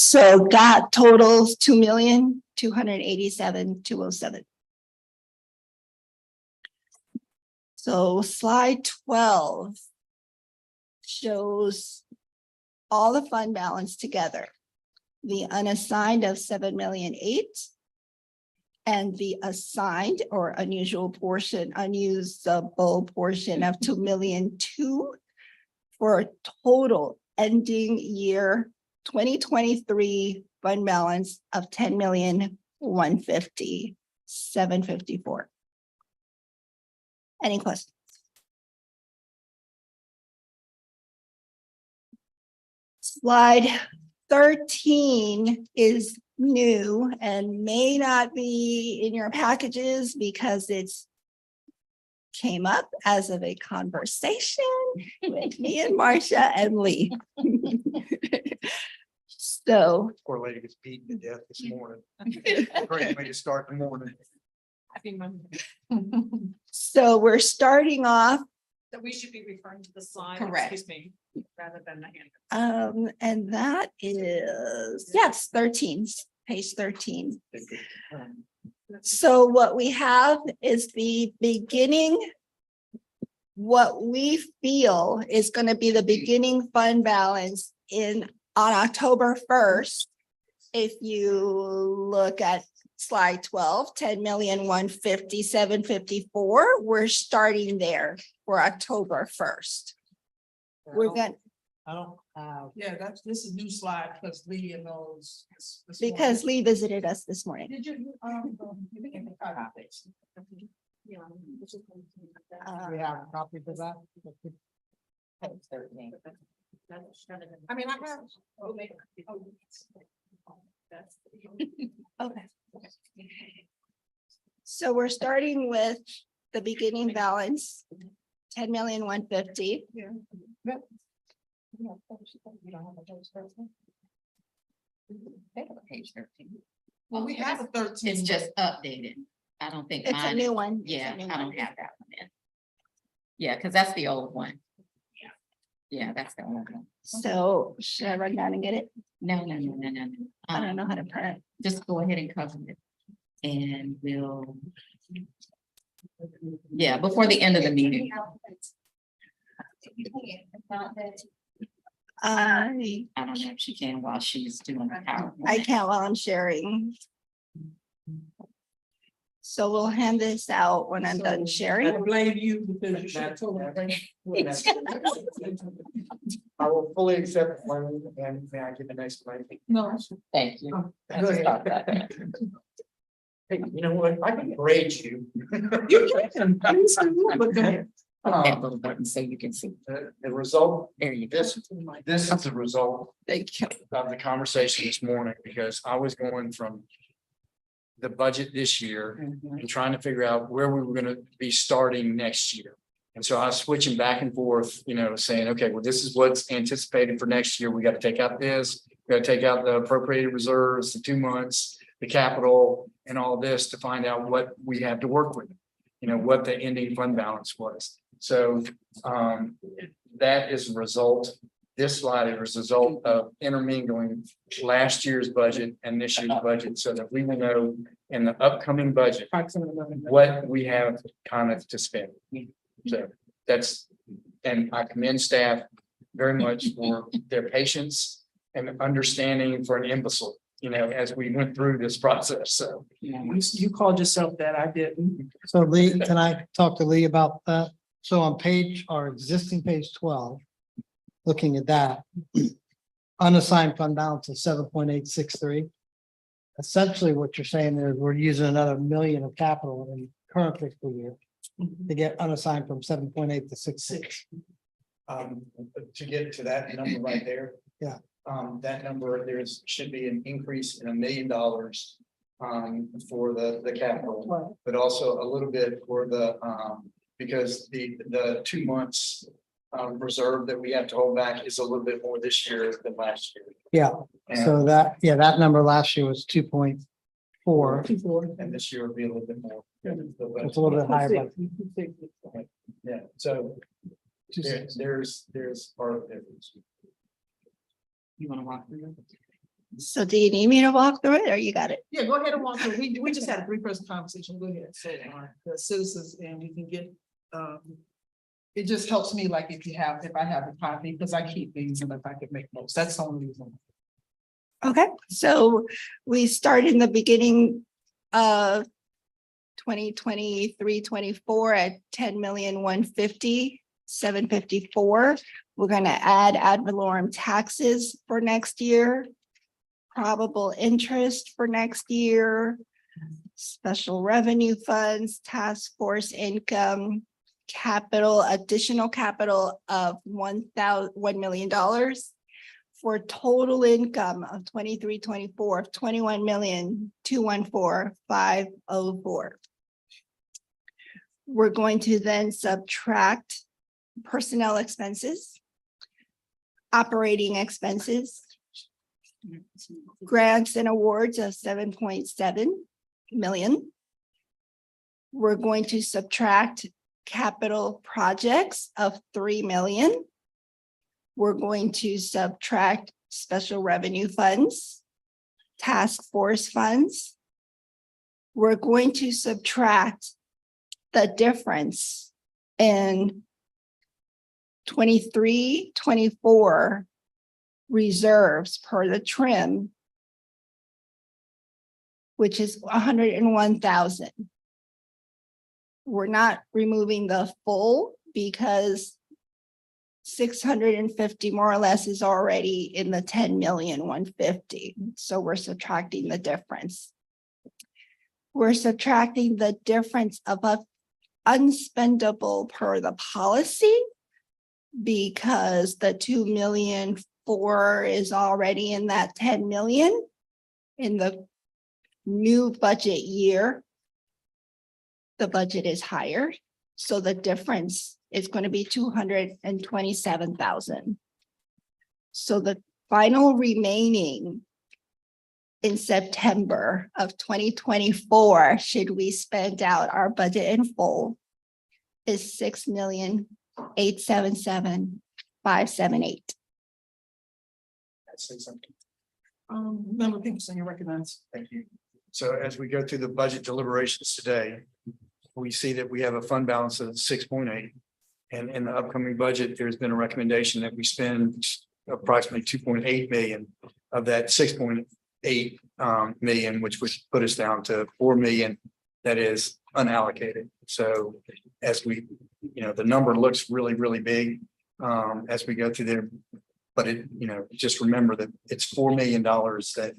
So that totals 2,287,207. So slide 12 shows all the fund balance together. The unassigned of 7,000,008 and the assigned or unusual portion, unusable portion of 2,000,002 for a total ending year 2023 fund balance of 10,150,754. Any questions? Slide 13 is new and may not be in your packages because it's came up as of a conversation with me and Marcia and Lee. So, Poor lady gets beaten to death this morning. Great way to start the morning. Happy Monday. so we're starting off, So we should be referring to the slide. Correct. Excuse me, rather than the hand. and that is, yes, 13, page 13. So what we have is the beginning, what we feel is going to be the beginning fund balance on October 1st. If you look at slide 12, 10,150,754, we're starting there for October 1st. We're going, I don't have. Yeah, this is new slide because Lee and those. because Lee visited us this morning. Did you, you can make copies. Yeah. We have copies of that. I mean, I have. Okay. So we're starting with the beginning balance, 10,150,000. Page 13. Well, we have a 13. It's just updated. I don't think It's a mine. new one. It's a Yeah, new I don't one. have that one in. Yeah, because that's the old one. Yeah, that's the old one. So should I run down and get it? No. I don't know how to print. Just go ahead and cover it. And we'll. Yeah, before the end of the meeting. I I don't know if she can while she's doing the power. can't while I'm sharing. So we'll hand this out when I'm done I sharing. blame you because you should have told me. I will fully accept the blame and may I give a nice blame? No. Thank you. Hey, you know what? I can grade you. You can. But go ahead. That little button so you can see. The result, There you go. this is the result Thank you. of the conversation this morning, because I was going from the budget this year and trying to figure out where we were gonna be starting next year. And so I was switching back and forth, saying, okay, well, this is what's anticipated for next year. We got to take out this, we got to take out the appropriated reserves, the 2 months, the capital and all this to find out what we have to work with. What the ending fund balance was. So that is a result. This slide is a result of intermingling last year's budget and this year's budget so that we will know in the upcoming budget what we have kind of to spend. So that's, and I commend staff very much for their patience and understanding for an imbecile, as we went through this process. So. You called yourself that, I didn't. So Lee, can I talk to Lee about that? So on our existing page 12, looking at that, unassigned fund balance of 7.863. Essentially, what you're saying is we're using another million of capital in current fiscal year to get unassigned from 7.8 to 6.6. To get to that number right there. Yeah. That number, should be an increase in $1 million. For the capital, but also a little bit for the, because the 2 months. Reserve that we have to hold back is a little bit more this year than last year. Yeah, so that number last year was 2.4. And this year will be a little bit more. It's a little bit higher, but Yeah, so there's part of it. You want to walk through it? So do you need me to walk through it or you got it? Yeah, go ahead and walk through. We just had a 3-person conversation. Go ahead. So, the citizens and you can get, it just helps me, like, if I have a copy, because I keep these and if I could make notes, that's the only reason. Okay, so we start in the beginning of 2023-24 at 10,150,754. We're gonna add ad valorem taxes for next year. Probable interest for next year. Special revenue funds, task force income, capital, additional capital of $1 million. For total income of 23-24 of 21,214,504. We're going to then subtract personnel expenses, operating expenses, grants and awards of 7.7 million. We're going to subtract capital projects of 3 million. We're going to subtract special revenue funds, task force funds. We're going to subtract the difference in 23-24 reserves per the trim, which is 101,000. We're not removing the full because 650 more or less is already in the 10,150,000. So we're subtracting the difference. We're subtracting the difference of a unspendable per the policy because the 2,000,004 is already in that 10 million in the new budget year. The budget is higher, so the difference is going to be 227,000. So the final remaining in September of 2024, should we spend out our budget in full, is 6,877,578. I'd say something. Member Pinkerton, you recognize. Thank you. So as we go through the budget deliberations today, we see that we have a fund balance of 6.8. And in the upcoming budget, there's been a recommendation that we spend approximately 2.8 million of that 6.8 million, which would put us down to 4 million that is unallocated. So as we, the number looks really, really big as we go through there. But just remember that it's $4 million that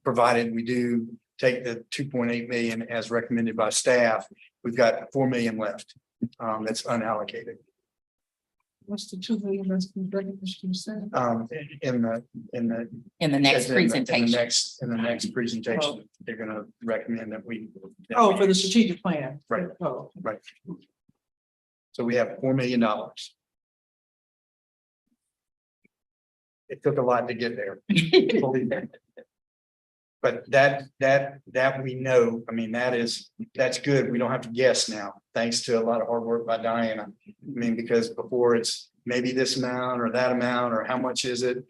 provided we do take the 2.8 million as recommended by staff, we've got 4 million left that's unallocated. What's the 2 million that's been recognized, you said? In the In the as next in the- presentation. In the next presentation, they're gonna recommend that we. Oh, for the strategic plan. Right. Oh, Right. So we have $4 million. It took a lot to get there. Believe me. But that we know, I mean, that's good. We don't have to guess now, thanks to a lot of hard work by Diana. I mean, because before it's maybe this amount or that amount, or how much is it?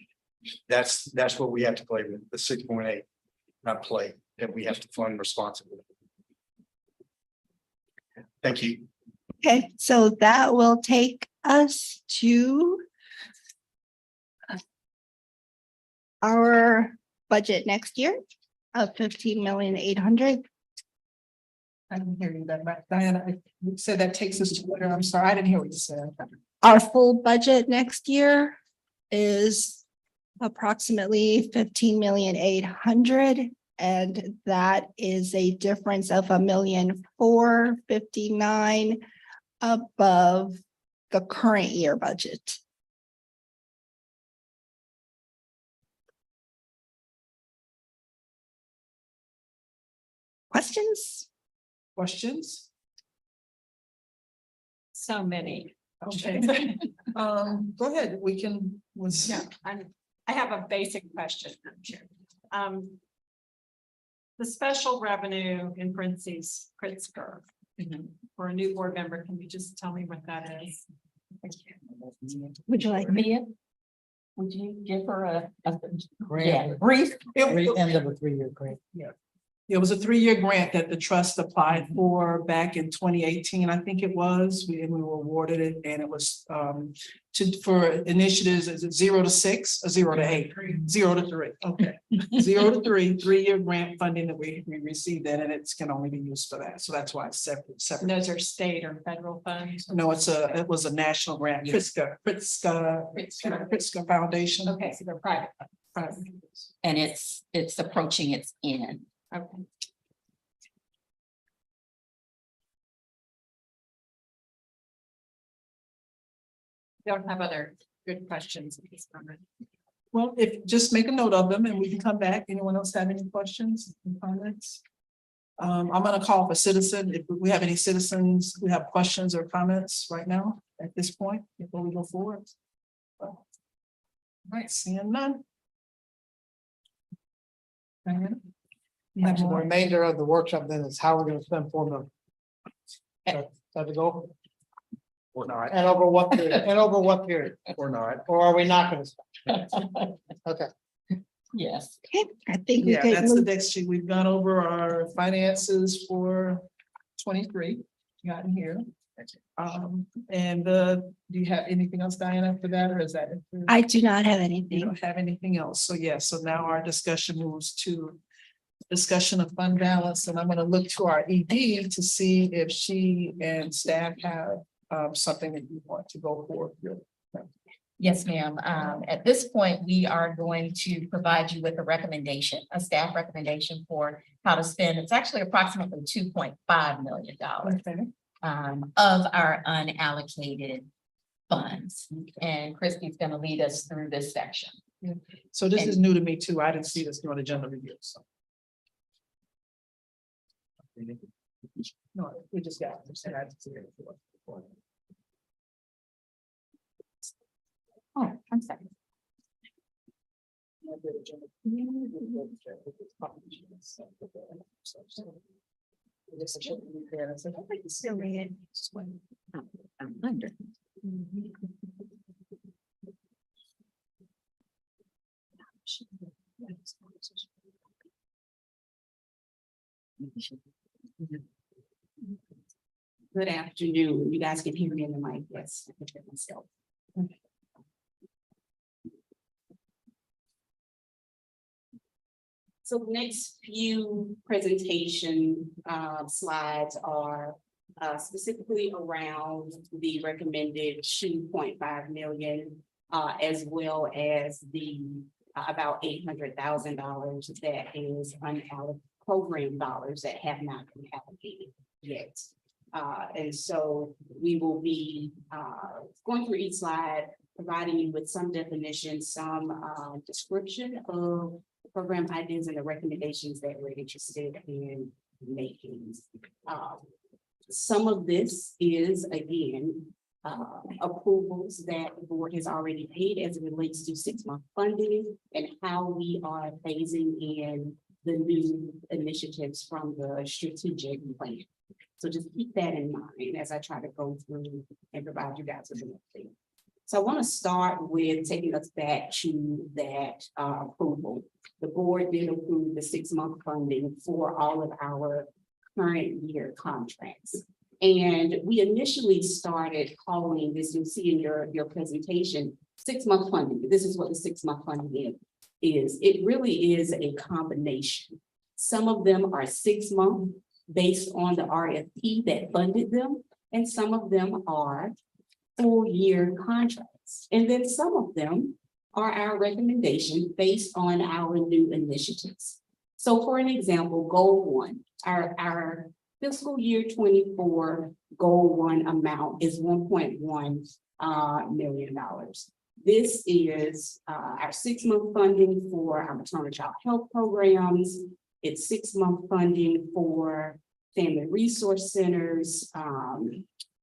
That's what we have to play with, the 6.8, not play, that we have to fund responsibly. Thank you. Okay, so that will take us to our budget next year of 15,800,000. I didn't hear you that, but Diana, you said that takes us to where, I'm sorry, I didn't hear what you said. Our full budget next year is approximately 15,800,000. And that is a difference of 1,459,000 above the current year budget. Questions? Questions? So many. Okay. Go ahead, we can, Yeah, I have a basic question, Madam Chair. The special revenue in parentheses, Pritzker, for a new board member, can you just tell me what that is? Would you like Mia? Would you give her a yeah, Grant, brief? end of a 3-year grant. It was a 3-year grant that the trust applied for back in 2018, I think it was. We were awarded it, and it was for initiatives, is it 0 to 6 or 0 to 8? 0 to 3, okay. 0 to 3, 3-year grant funding that we received that, and it can only be used for that. So that's why it's separate. And those are state or federal funds? No, it was a national grant, Pritzker Foundation. Okay, so they're private. And it's approaching its end. Okay. Don't have other good questions at this moment. Well, just make a note of them and we can come back. Anyone else have any questions and comments? I'm gonna call for citizen. If we have any citizens who have questions or comments right now at this point before we go forward. All right, seeing none. Diana? You have The more? remainder of the workshop then is how we're gonna spend $4 million. Is that the goal? Or not, And over what period? And over what period? or not. Or are we not gonna spend? Okay. Yes. Okay, I think we Yeah, could that's the move. next sheet. We've gone over our finances for 23, gotten here. And do you have anything else, Diana, for that, or is that? it? I do not have You anything. don't have anything else. So yeah, so now our discussion moves to discussion of fund balance, and I'm gonna look to our ED to see if she and staff have something that you want to go forward with. Yes, ma'am. At this point, we are going to provide you with a recommendation, a staff recommendation for how to spend. It's actually approximately $2.5 million Okay. of our unallocated funds. And Christie's going to lead us through this section. So this is new to me too. I didn't see this during the agenda review, so. No, we just got it. So I had to see it before. Oh, I'm sorry. Still reading. I'm under. Good afternoon. You guys can hear me in the mic. Yes, I can hear myself. So the next few presentation slides are specifically around the recommended 2.5 million, as well as the about $800,000 that is unallocated program dollars that have not been allocated yet. And so we will be going through each slide, providing you with some definition, some description of the program ideas and the recommendations that we're interested in making. Some of this is, again, approvals that the board has already made as it relates to 6-month funding and how we are phasing in the new initiatives from the strategic plan. So just keep that in mind as I try to go through and provide you guys with an update. So I want to start with taking us back to that approval. The board did approve the 6-month funding for all of our current year contracts. And we initially started calling this, you'll see in your presentation, 6-month funding. This is what the 6-month funding is. It really is a combination. Some of them are 6-month based on the RFP that funded them, and some of them are full-year contracts. And then some of them are our recommendation based on our new initiatives. So for an example, Goal 1, our fiscal year 24 Goal 1 amount is $1.1 million. This is our 6-month funding for our maternal child health programs. It's 6-month funding for family resource centers,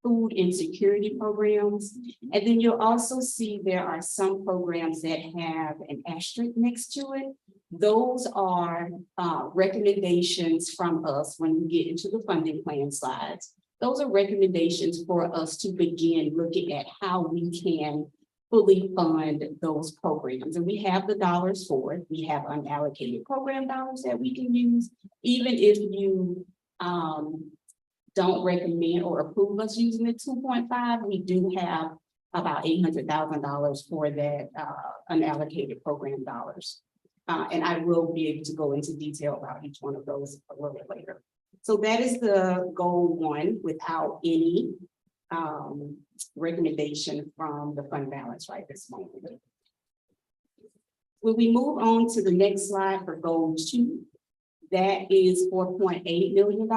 food insecurity programs. And then you'll also see there are some programs that have an asterisk next to it. Those are recommendations from us when we get into the funding plan slides. Those are recommendations for us to begin looking at how we can fully fund those programs. And we have the dollars for it. We have unallocated program dollars that we can use. Even if you don't recommend or approve us using the 2.5, we do have about $800,000 for that unallocated program dollars. And I will be able to go into detail about each one of those a little bit later. So that is the goal one without any recommendation from the fund balance right this moment. When we move on to the next slide for goal two, that is $4.8 million.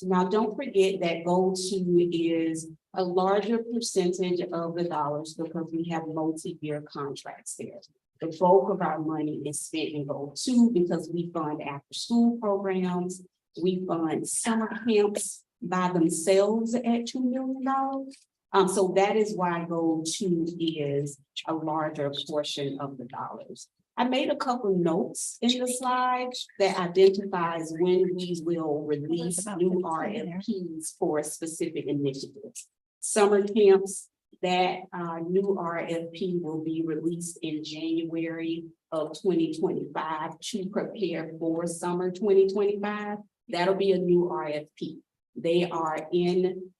Now, don't forget that goal two is a larger percentage of the dollars because we have multi-year contracts there. The bulk of our money is spent in goal two because we fund after-school programs. We fund summer camps by themselves at $2 million. So that is why goal two is a larger portion of the dollars. I made a couple notes in the slide that identifies when we will release new RFPs for specific initiatives. Summer camps, that new RFP will be released in January of 2025 to prepare for summer 2025. That'll be a new RFP. They are in,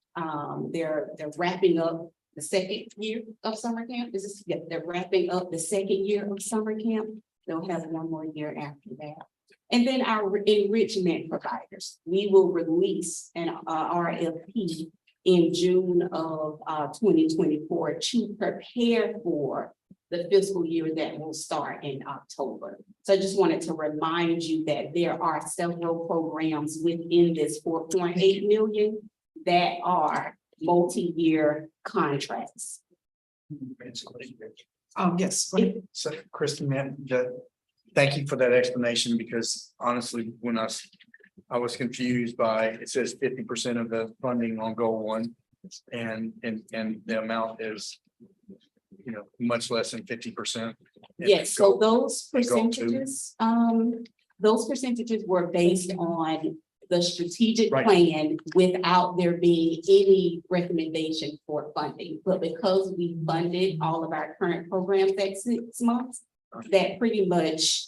they're wrapping up the second year of summer camp. They're wrapping up the second year of summer camp. They'll have one more year after that. And then our enrichment providers, we will release an RFP in June of 2024 to prepare for the fiscal year that will start in October. So I just wanted to remind you that there are several programs within this 4.8 million that are multi-year contracts. Yes. go ahead. So Kristen, thank you for that explanation, because honestly, when I was confused by, it says 50% of the funding on goal one. And the amount is, much less than 50%. Yes, so those goal two. percentages were based on the strategic Right. plan without there being any recommendation for funding. But because we funded all of our current programs at 6 months, that pretty much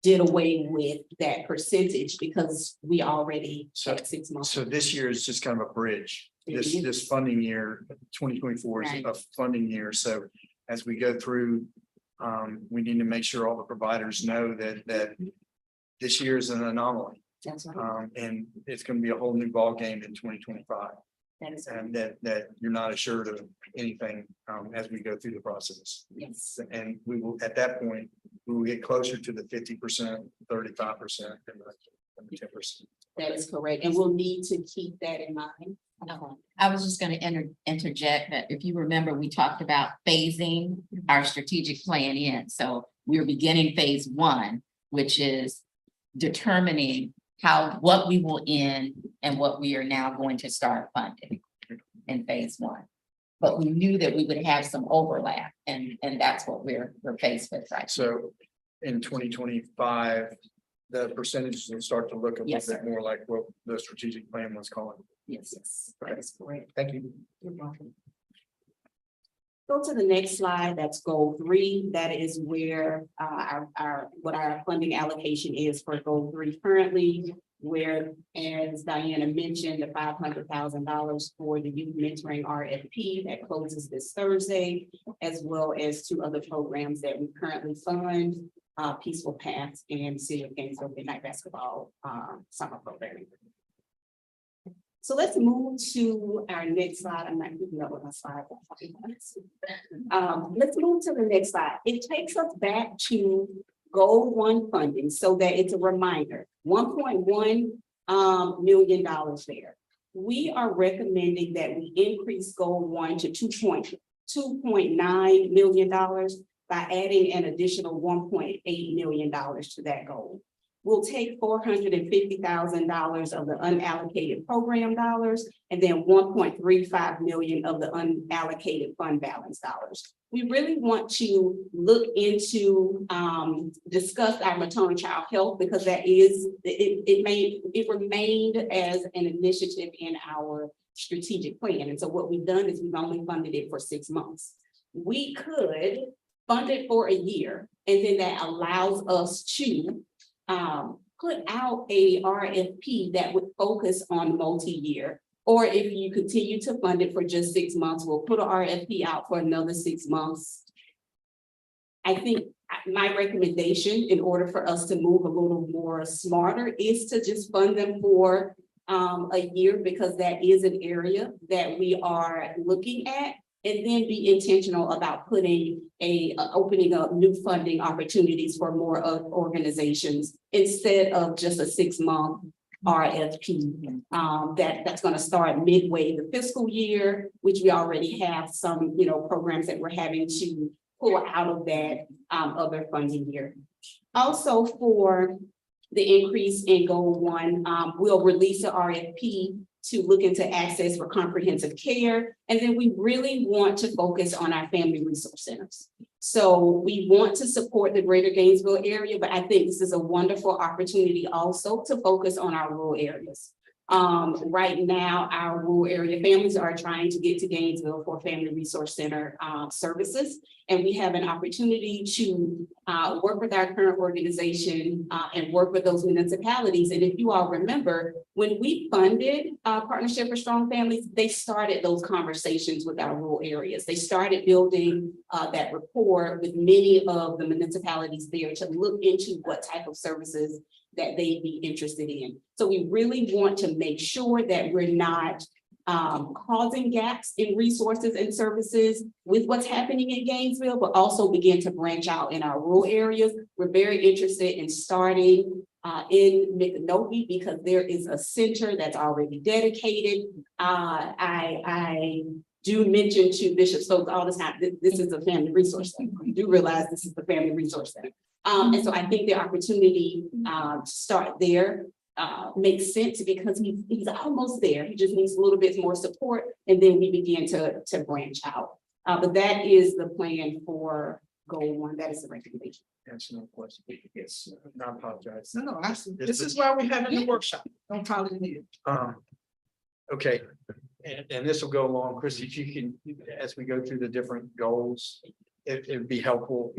did away with that percentage because we already at 6 months. So this year is just kind of a bridge. This funding year, 2024 is a funding year. So as we go through, we need to make sure all the providers know that this year is an anomaly. That's right. And it's going to be a whole new ballgame in 2025. That is, And that you're not assured of anything as we go through the process. yes, And we will, at that point, we will get closer to the 50%, 35%, and the 10%. that is correct. And we'll need to keep that in mind. I was just gonna interject that if you remember, we talked about phasing our strategic plan in. So we were beginning phase one, which is determining what we will end and what we are now going to start funding in phase one. But we knew that we would have some overlap, and that's what we're faced with right now. So in 2025, the percentages will start to look a Yes, little bit more like what the strategic plan was calling. Yes, that is correct. Thank you. You're welcome. Go to the next slide, that's goal 3. That is where what our funding allocation is for goal 3 currently, where, as Diana mentioned, the $500,000 for the youth mentoring RFP that closes this Thursday, as well as 2 other programs that we currently fund, Peaceful Paths and City of Gainesville Midnight Basketball summer programming. So let's move to our next slide. I'm not keeping up with my slide. Let's move to the next slide. It takes us back to goal 1 funding so that it's a reminder, $1.1 million there. We are recommending that we increase goal 1 to $2.9 million by adding an additional $1.8 million to that goal. We'll take $450,000 of the unallocated program dollars and then $1.35 million of the unallocated fund balance dollars. We really want to look into, discuss our maternal child health because that is, it remained as an initiative in our strategic plan. And so what we've done is we've only funded it for 6 months. we could fund it for a year, and then that allows us to put out a RFP that would focus on multi-year. Or if you continue to fund it for just 6 months, we'll put an RFP out for another 6 months. I think my recommendation, in order for us to move a little more smarter, is to just fund them for a year, because that is an area that we are looking at. And then be intentional about putting opening up new funding opportunities for more organizations instead of just a 6-month RFP. That's gonna start midway the fiscal year, which we already have some, programs that we're having to pull out of that other funding year. Also, for the increase in goal 1, we'll release an RFP to look into access for comprehensive care. And then we really want to focus on our family resource centers. So we want to support the greater Gainesville area, but I think this is a wonderful opportunity also to focus on our rural areas. Right now, our rural area families are trying to get to Gainesville for family resource center services. And we have an opportunity to work with our current organization and work with those municipalities. And if you all remember, when we funded Partnership for Strong Families, they started those conversations with our rural areas. They started building that rapport with many of the municipalities there to look into what type of services that they'd be interested in. So we really want to make sure that we're not causing gaps in resources and services with what's happening in Gainesville, but also begin to branch out in our rural areas. We're very interested in starting in Micanopy because there is a center that's already dedicated. I do mention to Bishop Stokes all the time, this is a family resource center. You do realize this is the family resource center. And so I think the opportunity to start there makes sense because he's almost there. He just needs a little bit more support, and then we begin to branch out. But that is the plan for goal 1. That is the recommendation. Answer no question. Yes, I apologize. No, this is why we're having the workshop. Don't call it in. Okay, and this will go along, Chris, if you can, as we go through the different goals, it'd be helpful.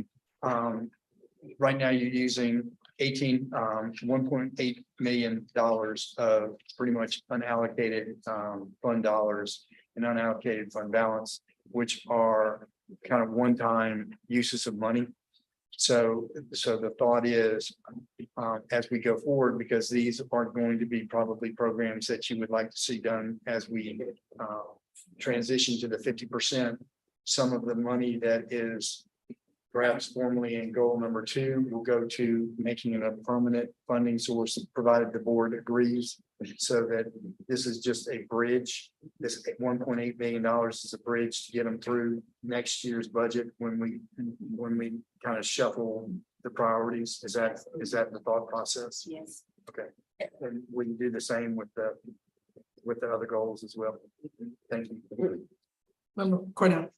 Right now, you're using $1.8 million of pretty much unallocated fund dollars and unallocated fund balance, which are kind of one-time uses of money. So the thought is, as we go forward, because these are going to be probably programs that you would like to see done as we transition to the 50%, some of the money that is perhaps formally in goal number 2 will go to making it a permanent funding source, provided the board agrees. So that this is just a bridge. This $1.8 million is a bridge to get them through next year's budget when we kind of shuffle the priorities. Is that the thought process? Yes. Okay. And we can do the same with the other goals as well. Thank you. Member Cornell.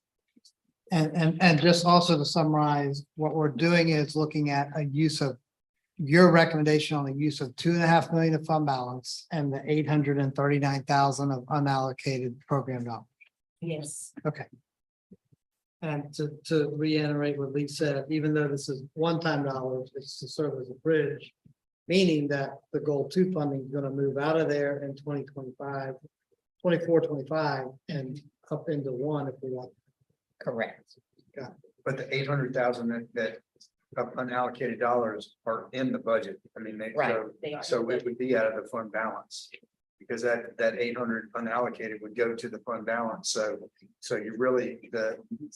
And just also to summarize, what we're doing is looking at a use of your recommendation on the use of $2.5 million of fund balance and the 839,000 of unallocated program dollars. Yes. Okay. And to reiterate what Lee said, even though this is one-time dollars, it's to serve as a bridge, meaning that the goal 2 funding is going to move out of there in 2025, 24, 25, and up into 1 if we want. Correct. But the 800,000 that of unallocated dollars are in the budget. I mean, Right. so it would be out of the fund balance. Because that 800 unallocated would go to the fund balance. So you really,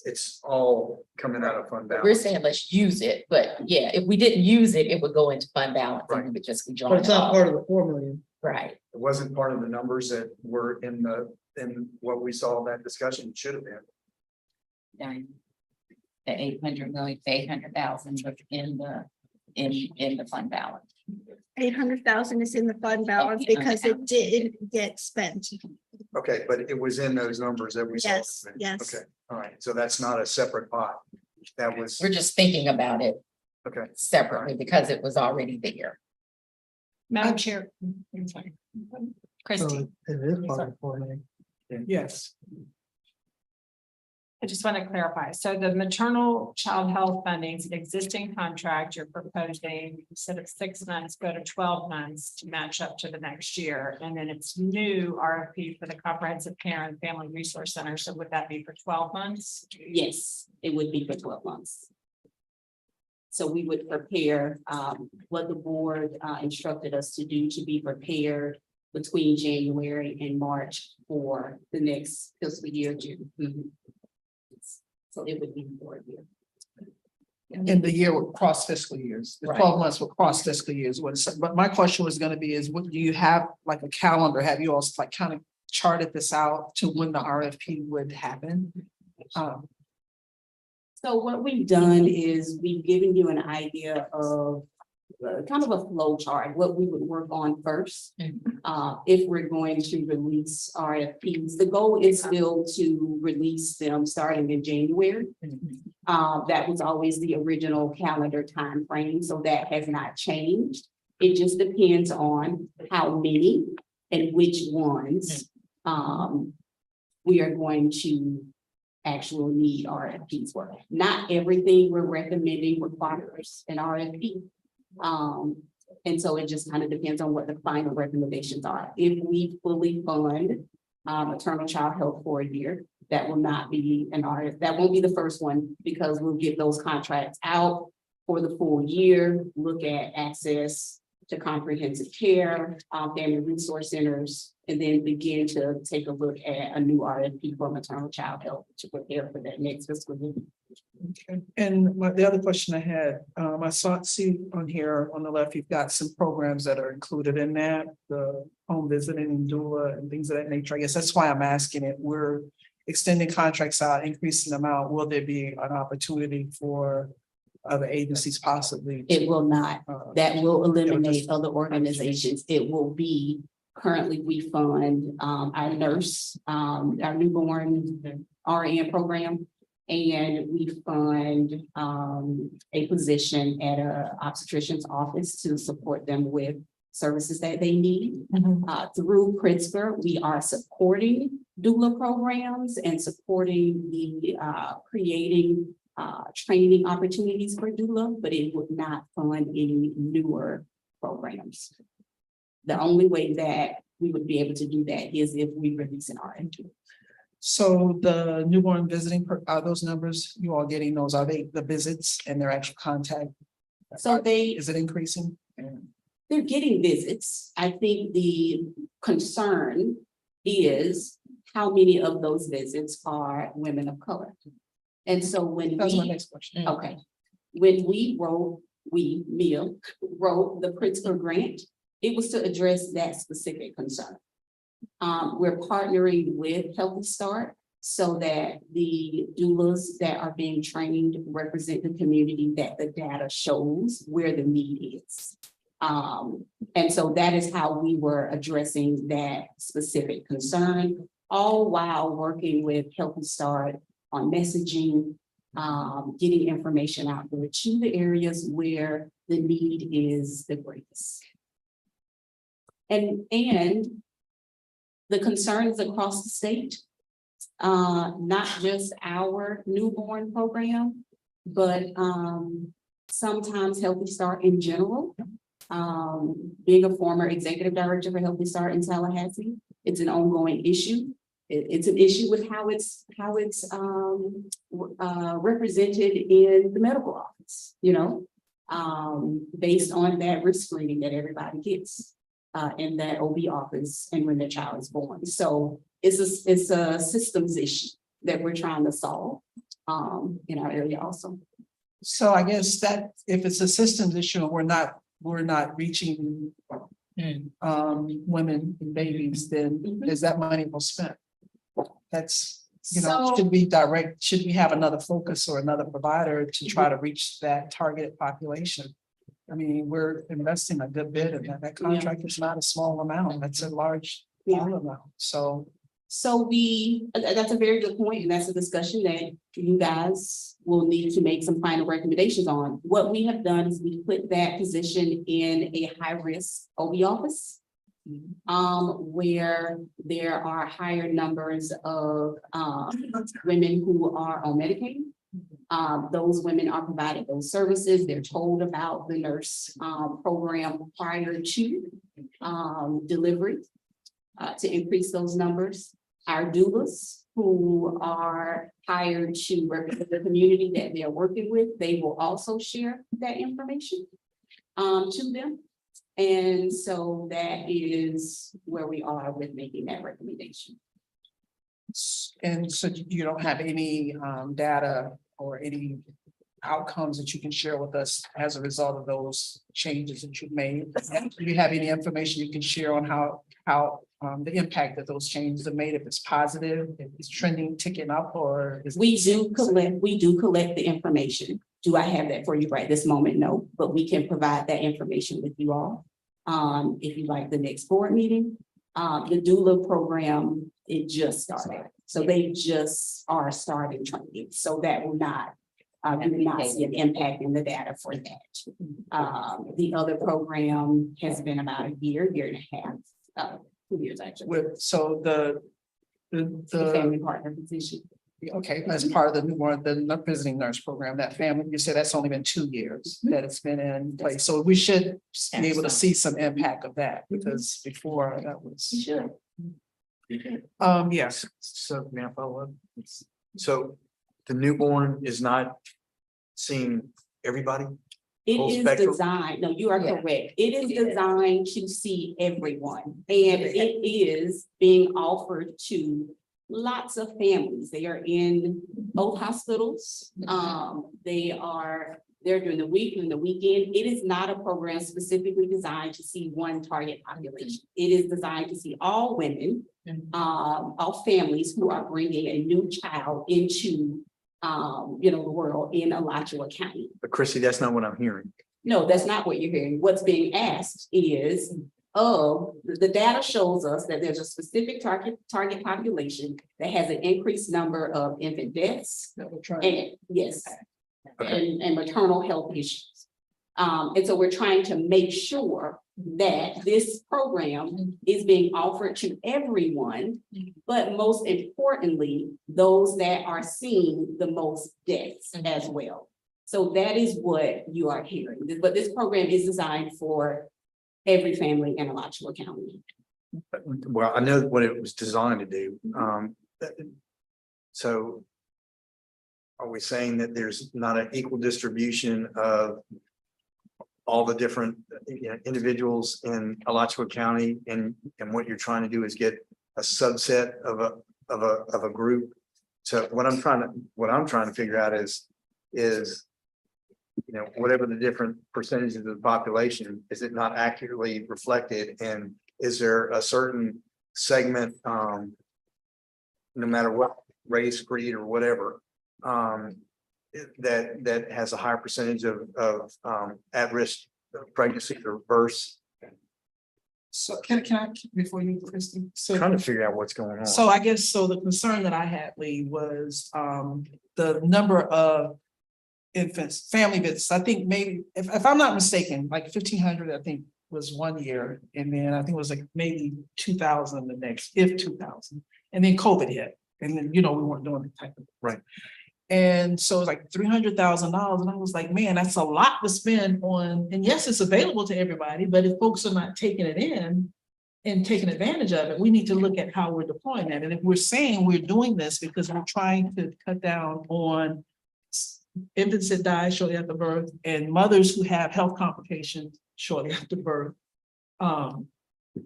it's all coming out of fund balance. We're saying let's use it, but yeah, if we didn't use it, it would go into fund balance and we would just be But drawing it's it not off. part of the 4 million. Right. It wasn't part of the numbers that were in what we saw in that discussion. It should have been. Done. The 800 million, 800,000 was in the fund balance. 800,000 is in the fund balance Okay, because it didn't get spent. Okay, but it was in those numbers that we saw. Yes, yes. Okay, all right. So that's not a separate pot. That was, We're just thinking about it okay. separately because it was already there. Madam Chair. I'm sorry. So Christie. it is part of the 4 million. Yes. I just want to clarify. So the maternal child health funding is an existing contract you're proposing, instead of 6 months, go to 12 months to match up to the next year. And then it's new RFP for the comprehensive care and family resource center. So would that be for 12 months? Yes, it would be for 12 months. So we would prepare what the board instructed us to do, to be prepared between January and March for the next fiscal year, June. Mhm. So it would be for a year. And the year would cross fiscal years, the Right. 12 months will cross fiscal years, but my question was gonna be is, what do you have like a calendar? Have you all like kind of charted this out to when the RFP would happen? So what we've done is we've given you an idea of kind of a flow chart, what we would work on first. If we're going to release RFPs, the goal is still to release them starting in January. That was always the original calendar timeframe, so that has not changed. It just depends on how many and which ones we are going to actually need RFPs for. Not everything we're recommending requires an RFP. And so it just kind of depends on what the final recommendations are. If we fully fund maternal child health for a year, that will not be an RFP. That won't be the first one, because we'll get those contracts out for the full year, look at access to comprehensive care, family resource centers, and then begin to take a look at a new RFP for maternal child health to prepare for that next fiscal year. Okay. And the other question I had, I see on here on the left, you've got some programs that are included in that, the home visiting and doula and things of that nature. I guess that's why I'm asking it. We're extending contracts out, increasing them out. Will there be an opportunity for other agencies possibly? It will not. That will eliminate just- other organizations. It will be, currently we fund our nurse, our newborn RN program. And we fund a position at a obstetrician's office to support them with services that they need. Through Pritzker, we are supporting doula programs and supporting the creating training opportunities for doula, but it would not fund any newer programs. The only way that we would be able to do that is if we release an RFP. So the newborn visiting, are those numbers, you all getting those? Are they the visits and their actual contact? So Is it increasing? they're getting visits. I think the concern is how many of those visits are women of color. And so when That was my we, next question. okay, when Mia wrote the Pritzker grant, it was to address that specific concern. We're partnering with Healthy Start so that the doulas that are being trained represent the community that the data shows where the need is. And so that is how we were addressing that specific concern, all while working with Healthy Start on messaging, getting information out there to the areas where the need is the greatest. And the concerns across the state, not just our newborn program, but sometimes Healthy Start in general. Being a former executive director for Healthy Start in Tallahassee, it's an ongoing issue. It's an issue with how it's represented in the medical office, based on that risk screening that everybody gets in that OB office and when their child is born. So it's a systems issue that we're trying to solve in our area also. So I guess that if it's a systems issue, and we're not reaching women and babies, then is that money well spent? That's, So- should we have another focus or another provider to try to reach that targeted population? I mean, we're investing a good bit and that contract is not a small amount. That's a large dollar amount. So So that's a very good point, and that's a discussion that you guys will need to make some final recommendations on. What we have done is we put that position in a high-risk OB office. where there are higher numbers of, women who are on Medicaid. Those women are provided those services. They're told about the nurse, program prior to, delivery, to increase those numbers. Our doulas, who are hired to represent the community that they're working with, they will also share that information, to them. And so that is where we are with making that recommendation. And so you don't have any data or any outcomes that you can share with us as a result of those changes that you've made? Do you have any information you can share on how the impact that those changes have made, if it's positive, if it's trending, ticking up, or is? We do collect the information. Do I have that for you right this moment? No, but we can provide that information with you all. If you like the next board meeting, the doula program, it just started. So they just are starting training. So that will not, we will not see an impact in the data for that. The other program has been about a year and a half, 2 years actually. So the Family partner position. okay, as part of the new one, the visiting nurse program, that family, you said that's only been 2 years that it's been in place. So we should be able to see some impact of that, because before that was. Sure. Yes, So, may I follow up? So the newborn is not seeing everybody? It Full is spectrum? designed, no, you are Yeah. correct. It is designed to see everyone. And it is being offered to lots of families. They are in both hospitals. They're during the week and the weekend. It is not a program specifically designed to see one target population. It is designed to see all women, all families who are bringing a new child into the world in Alachua County. But Chrissy, that's not what I'm hearing. No, that's not what you're hearing. What's being asked is, the data shows us that there's a specific target population that has an increased number of infant deaths that we're trying. and, yes, Okay. and maternal health issues. And so we're trying to make sure that this program is being offered to everyone, but most importantly, those that are seeing the most deaths as well. So that is what you are hearing, but this program is designed for every family in Alachua County. Well, I know what it was designed to do. So are we saying that there's not an equal distribution of all the different individuals in Alachua County, and what you're trying to do is get a subset of a group? So what I'm trying to figure out is whatever the different percentages of the population, is it not accurately reflected? And is there a certain segment, no matter what race, creed, or whatever, that has a higher percentage of at-risk pregnancy or births? So can I, before you, Christie? So. Trying to figure out what's going on. So I guess, so the concern that I had, Lee, was the number of infants, family visits. I think maybe, if I'm not mistaken, like 1,500, I think, was 1 year. And then I think it was like maybe 2,000 the next, if 2,000. And then COVID hit. And then, we weren't doing the type of. Right. And so it's like $300,000. And I was like, man, that's a lot to spend on, and yes, it's available to everybody, but if folks are not taking it in and taking advantage of it, we need to look at how we're deploying that. And if we're saying we're doing this because we're trying to cut down on infants that die shortly after birth and mothers who have health complications shortly after birth,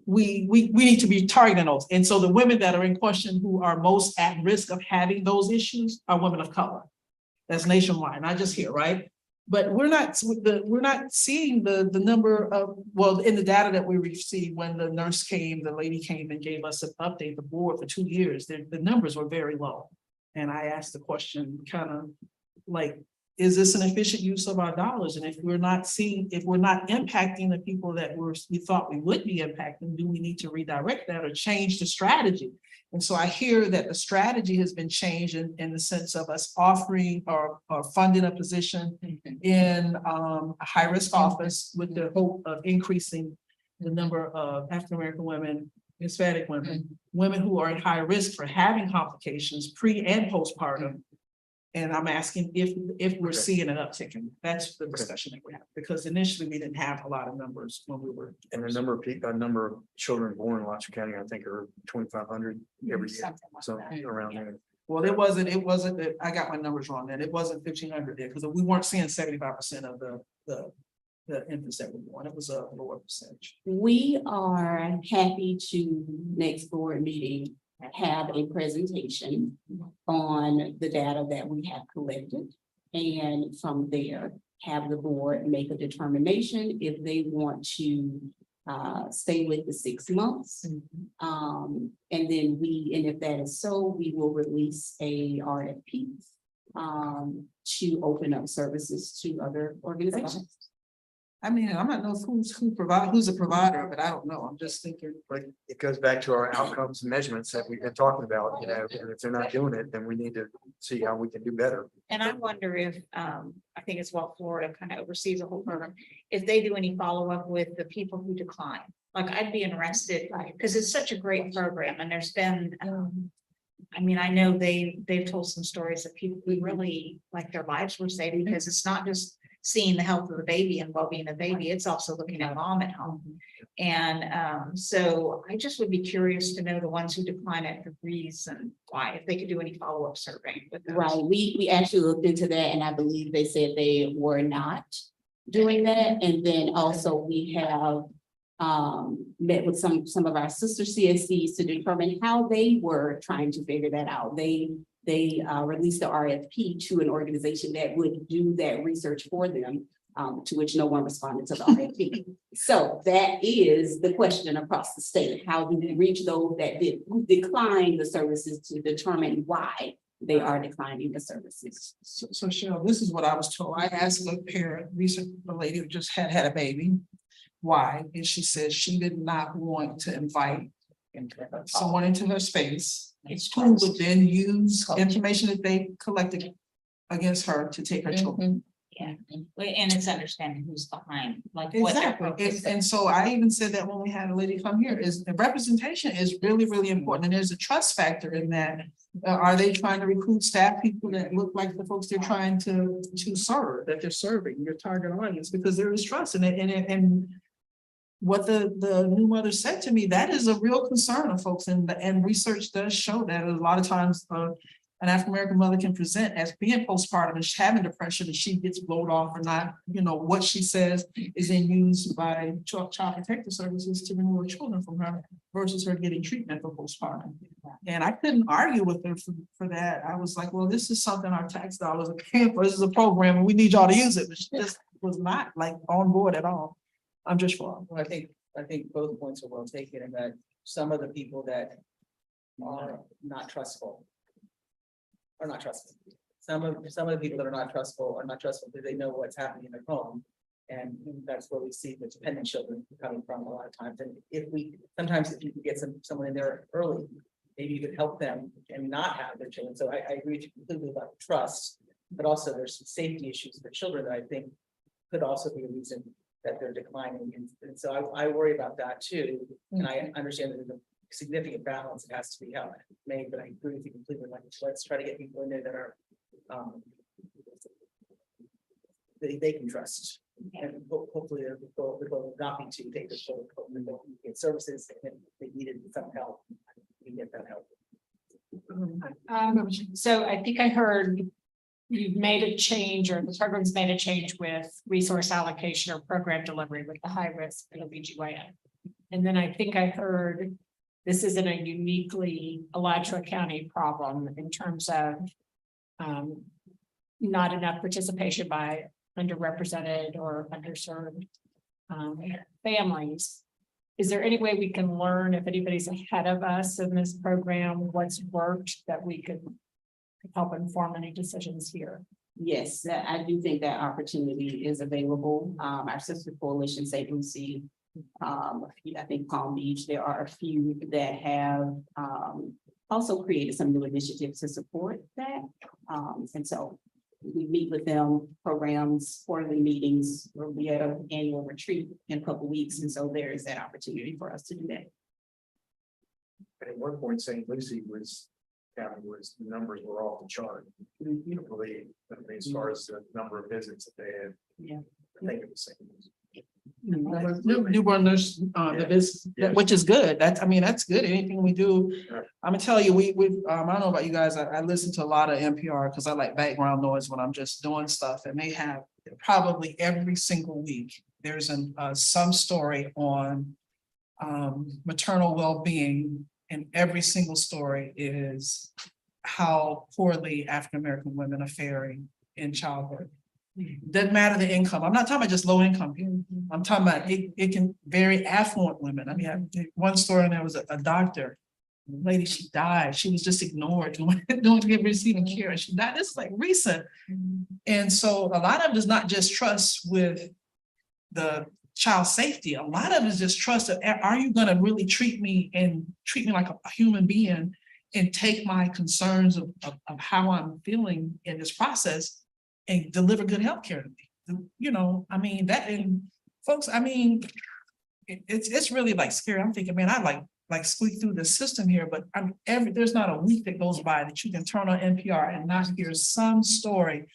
we need to be targeting those. And so the women that are in question who are most at risk of having those issues are women of color. That's nationwide, not just here, right? But we're not seeing the number of, well, in the data that we received when the lady came and gave us an update, the board for 2 years, the numbers were very low. And I asked the question kind of like, is this an efficient use of our dollars? And if we're not impacting the people that we thought we would be impacting, do we need to redirect that or change the strategy? And so I hear that the strategy has been changed in the sense of us offering or funding a position in a high-risk office with the hope of increasing the number of African-American women, Hispanic women, women who are at high risk for having complications pre and postpartum. And I'm asking if we're Okay. seeing an uptick in, that's the discussion that we have, because initially we didn't have a lot of numbers when we were. And the number of children born in Alachua County, I think are 2,500 every year, Something like so that. around there. Well, it wasn't, I got my numbers wrong then. It wasn't 1,500 there, because we weren't seeing 75% of the infants that were born. It was a lower percentage. We are happy to next board meeting have a presentation on the data that we have collected. And from there, have the board make a determination if they want to stay with the 6 months. And then and if that is so, we will release a RFP to open up services to other organizations. I mean, I'm not know who's a provider, but I don't know. I'm just thinking. But it goes back to our outcomes measurements that we've been talking about, and if they're not doing it, then we need to see how we can do better. And I wonder if, I think it's what Florida kind of oversees the whole program, if they do any follow-up with the people who decline. Like, I'd be interested, because it's such a great program, and there's been, I mean, I know they've told some stories of people who really, like, their lives were saved, because it's not just seeing the health of the baby and well-being of the baby, it's also looking at mom at home. And so I just would be curious to know the ones who decline it, the reason why, if they could do any follow-up survey with those. Right, we actually looked into that, and I believe they said they were not doing that. And then also we have met with some of our sister CSCs to determine how they were trying to figure that out. They released the RFP to an organization that would do that research for them, to which no one responded to the RFP. So that is the question across the state. How do we reach those that did decline the services to determine why they are declining the services? So Cheryl, this is what I was told. I asked a parent, a lady who just had a baby, why? And she said she did not want to invite someone into her space who would then use information that they collected against her to take her children. Yeah, and it's understanding who's behind, like what their Exactly. purpose is. And so I even said that when we had a lady come here, is the representation is really, really important. And there's a trust factor in that. Are they trying to recruit staff people that look like the folks they're trying to serve, that they're serving your target audience? Because there is trust in it. And what the new mother said to me, that is a real concern of folks. And research does show that a lot of times an African-American mother can present as being postpartum and having depression, and she gets blowed off or not, what she says is then used by child protective services to remove children from her versus her getting treatment for postpartum. And I couldn't argue with her for that. I was like, well, this is something our tax dollars are paying for. This is a program and we need y'all to use it. But she just was not like on board at all. I'm just wrong. Well, I think both points are well taken, and that some of the people that are not trustful are not trustful. Some of the people that are not trustful because they know what's happening in their home. And that's where we see the dependent children coming from a lot of times. And if you can get someone in there early, maybe you could help them and not have their children. So I agree with you completely about trust, but also there's some safety issues for children that I think could also be a reason that they're declining. And so I worry about that too. And I understand that there's a significant balance that has to be made, but I agree with you completely. Like, let's try to get people in there that are they can trust. And hopefully they'll not be too take the show, get services, and if they needed some help, we can get that help. So I think I heard you've made a change, or the program's made a change with resource allocation or program delivery with the high risk OBGYN. And then I think I heard this isn't a uniquely Alachua County problem in terms of not enough participation by underrepresented or underserved families. Is there any way we can learn, if anybody's ahead of us in this program, what's worked that we could help inform any decisions here? Yes, I do think that opportunity is available. Our sister coalition, St. Lucie, I think Palm Beach, there are a few that have also created some new initiatives to support that. And so we meet with them, programs, quarterly meetings, we'll be at an annual retreat in a couple of weeks, and so there is that opportunity for us to do that. At one point, St. Lucie was, county was, the numbers were off the chart. I believe, as far as the number of visits that they had. Yeah. I think it was St. Lucie. Newborn nurse, the business, Yeah. which is good. That's, I mean, that's good. Anything we do. Yeah. I'm gonna tell you, I don't know about you guys. I listen to a lot of NPR because I like background noise when I'm just doing stuff, and they have probably every single week, there's some story on maternal well-being, and every single story is how poorly African-American women are faring in childbirth. Doesn't matter the income. I'm not talking about just low income people. I'm talking about it can very affluent women. I mean, one story, and there was a doctor, lady, she died. She was just ignored doing receiving care, and she died. This is like recent. And so a lot of it is not just trust with the child safety. A lot of it is just trust that, are you gonna really treat me like a human being and take my concerns of how I'm feeling in this process and deliver good health care to me? You know, I mean, that, and folks, I mean, it's really like scary. I'm thinking, man, I like squeak through the system here, but there's not a week that goes by that you can turn on NPR and not hear some story.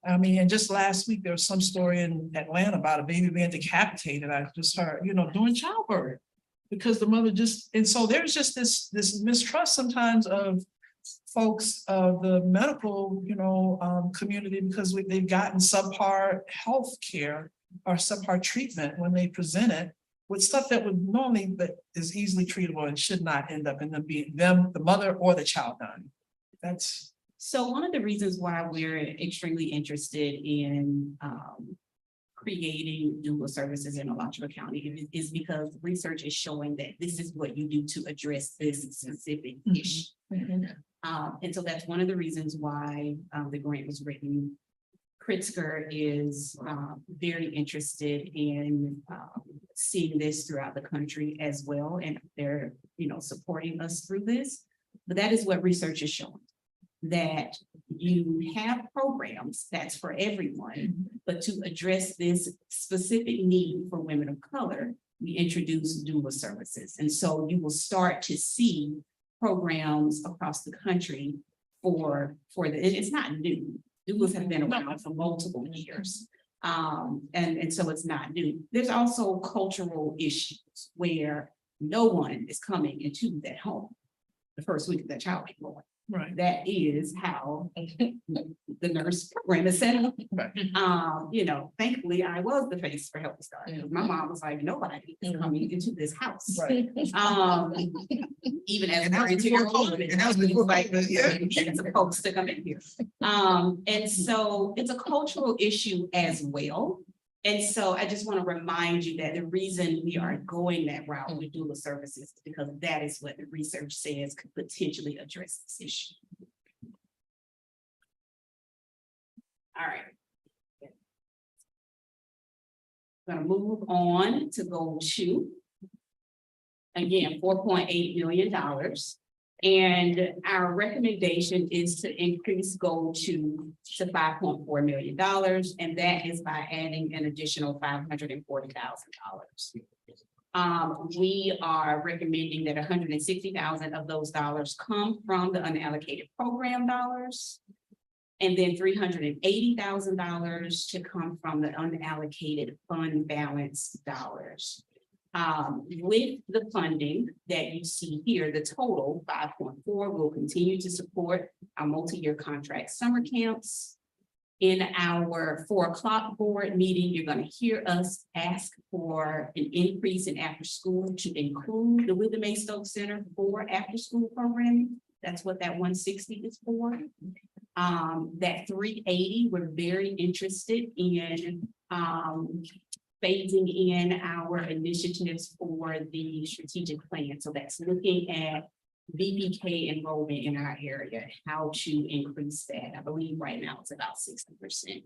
I mean, and just last week, there was some story in Atlanta about a baby being decapitated. I just heard, during childbirth, because the mother and so there's just this mistrust sometimes of folks of the medical, community, because they've gotten subpar health care or subpar treatment when they present it with stuff that would normally, that is easily treatable and should not end up in them being the mother or the child dying. That's. So one of the reasons why we're extremely interested in creating doula services in Alachua County is because research is showing that this is what you do to address this specific issue. And so that's one of the reasons why the grant was written. Pritzker is very interested in seeing this throughout the country as well, and they're supporting us through this. But that is what research is showing, that you have programs that's for everyone, but to address this specific need for women of color, we introduce doula services. And so you will start to see programs across the country it's not new. Doulas have been around for multiple years. And so it's not new. There's also cultural issues where no one is coming into that home the first week of that child being born. Right. That is how the nurse program is set up. Right. Thankfully, I was the face for Healthy Start. My mom was like, nobody is coming into this house. Right. Even as And that was before COVID. And that was before COVID, yeah. It's supposed to come in here. And so it's a cultural issue as well. And so I just want to remind you that the reason we are going that route with doula services is because that is what the research says could potentially address this issue. All right. I'm going to move on to goal 2. Again, $4.8 million. And our recommendation is to increase goal 2 to $5.4 million. And that is by adding an additional $540,000. We are recommending that $160,000 of those dollars come from the unallocated program dollars. And then $380,000 to come from the unallocated fund balance dollars. With the funding that you see here, the total 5.4 will continue to support our multi-year contract summer camps. In our 4 o'clock board meeting, you're going to hear us ask for an increase in after school to include the William A. Stokes Center for after school programming. That's what that 160 is for. That 380, we're very interested in phasing in our initiatives for the strategic plan. So that's looking at VPK enrollment in our area, how to increase that. I believe right now it's about 60%.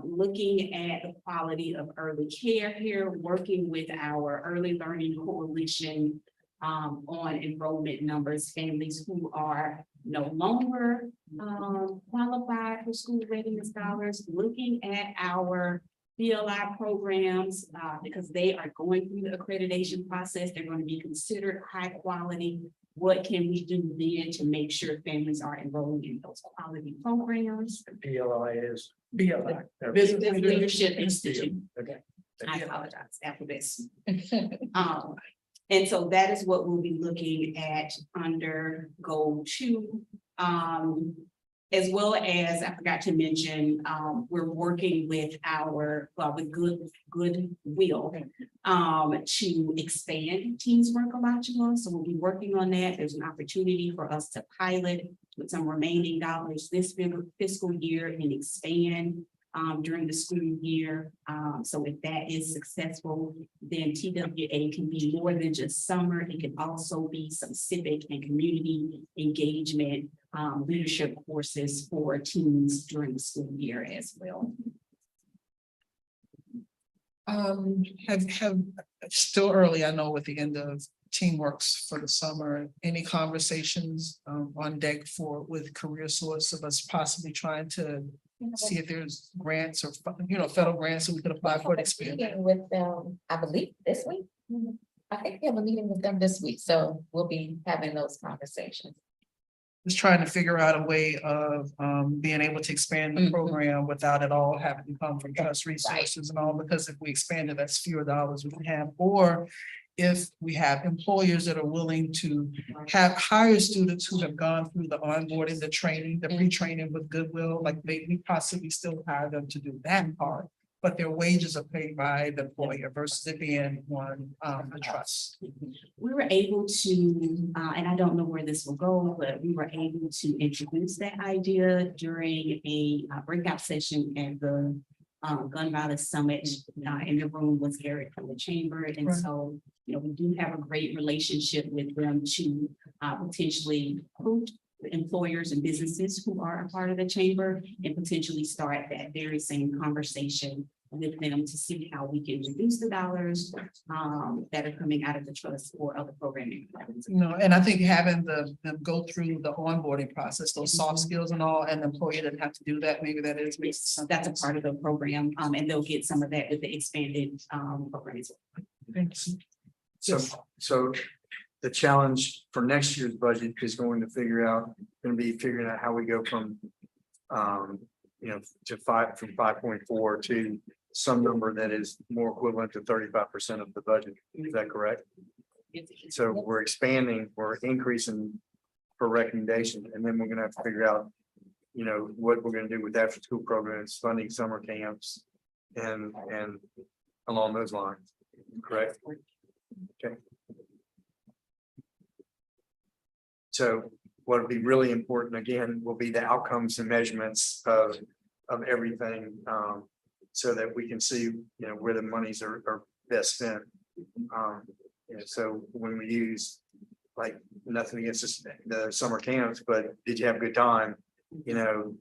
Looking at the quality of early care here, working with our early learning coalition on enrollment numbers, families who are no longer qualified for school readiness dollars, looking at our BLI programs, because they are going through the accreditation process, they're going to be considered high quality. What can we do then to make sure families are enrolling in those quality programs? PLI is. BLI. Business Leadership Institute. Okay. I apologize after this. And so that is what we'll be looking at under goal 2. As well as, I forgot to mention, we're working with with Goodwill to expand Teens Work a Module. So we'll be working on that. There's an opportunity for us to pilot with some remaining dollars this fiscal year and expand during the school year. So if that is successful, then TWA can be more than just summer. It can also be some civic and community engagement leadership courses for teens during the school year as well. Have still early, I know, with the end of Teamworks for the summer, any conversations on deck with Career Source of us possibly trying to see if there's grants or, federal grants that we could apply for to expand? Meeting with them, I believe, this week. I think we have a meeting with them this week, so we'll be having those conversations. Just trying to figure out a way of being able to expand the Mhm. program without it all having to come from trust resources and all, because if we expand it, that's fewer dollars we can have. Or if we have employers that are willing to hire students who have gone through the onboarding, the training, the pre-training with Goodwill, like maybe possibly still hire them to do that part. But their wages are paid by the employer versus it being one, the trust. We were able to, and I don't know where this will go, but we were able to introduce that idea during a breakout session at the Gun Violence Summit. In the room was Eric from the chamber. And Right. so, we do have a great relationship with them to potentially recruit employers and businesses who are a part of the chamber and potentially start that very same conversation with them to see how we can reduce the dollars that are coming out of the trust or other programming. And I think having them go through the onboarding process, those soft skills and all, and the employer doesn't have to do that, maybe that is. That's a part of the program, and they'll get some of that with the expanded programs. Thanks. So the challenge for next year's budget is going to be figuring out how we go from, to 5.4 to some number that is more equivalent to 35% of the budget. Is that correct? So we're expanding, we're increasing for recommendation, and then we're gonna have to figure out, what we're gonna do with after school programs, funding summer camps, and along those lines, correct? Okay. So what would be really important, again, will be the outcomes and measurements of everything, so that we can see, where the monies are best spent. So when we use, like, nothing against the summer camps, but did you have a good time?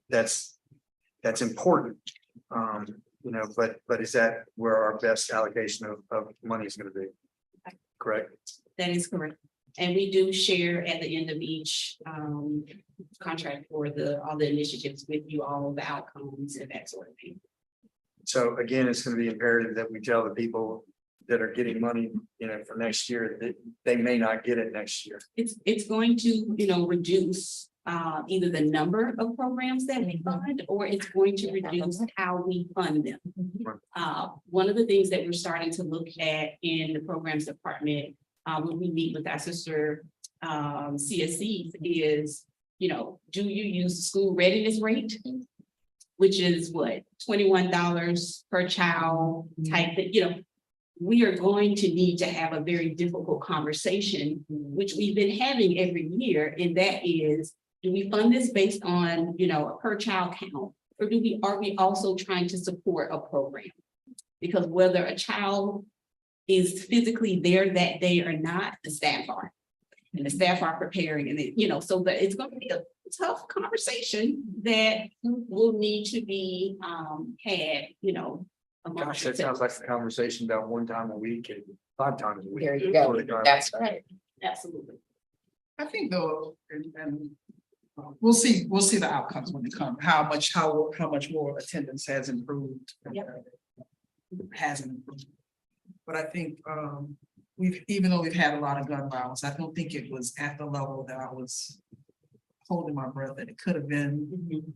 That's important. But is that where our best allocation of money is gonna be? Correct? That is correct. And we do share at the end of each contract for all the initiatives with you, all of the outcomes and that sort of thing. So again, it's gonna be imperative that we tell the people that are getting money, for next year, that they may not get it next year. It's going to, reduce either the number of programs that we fund, or it's going to reduce how we fund them. One of the things that we're starting to look at in the programs department, when we meet with our sister CSCs is, do you use the school readiness rate? Which is what, $21 per child type that, we are going to need to have a very difficult conversation, which we've been having every year. And that is, do we fund this based on, a per child count? Or are we also trying to support a program? Because whether a child is physically there that day or not, the staff are. And the staff are preparing, and so that it's going to be a tough conversation that will need to be had, Gosh, that sounds like a conversation about one time a week and 5 times a week. There you go. That's right. Absolutely. I think though, and we'll see the outcomes when they come, how much more attendance has improved. Hasn't improved. But I think, even though we've had a lot of gun violence, I don't think it was at the level that I was holding my breath that it could have been.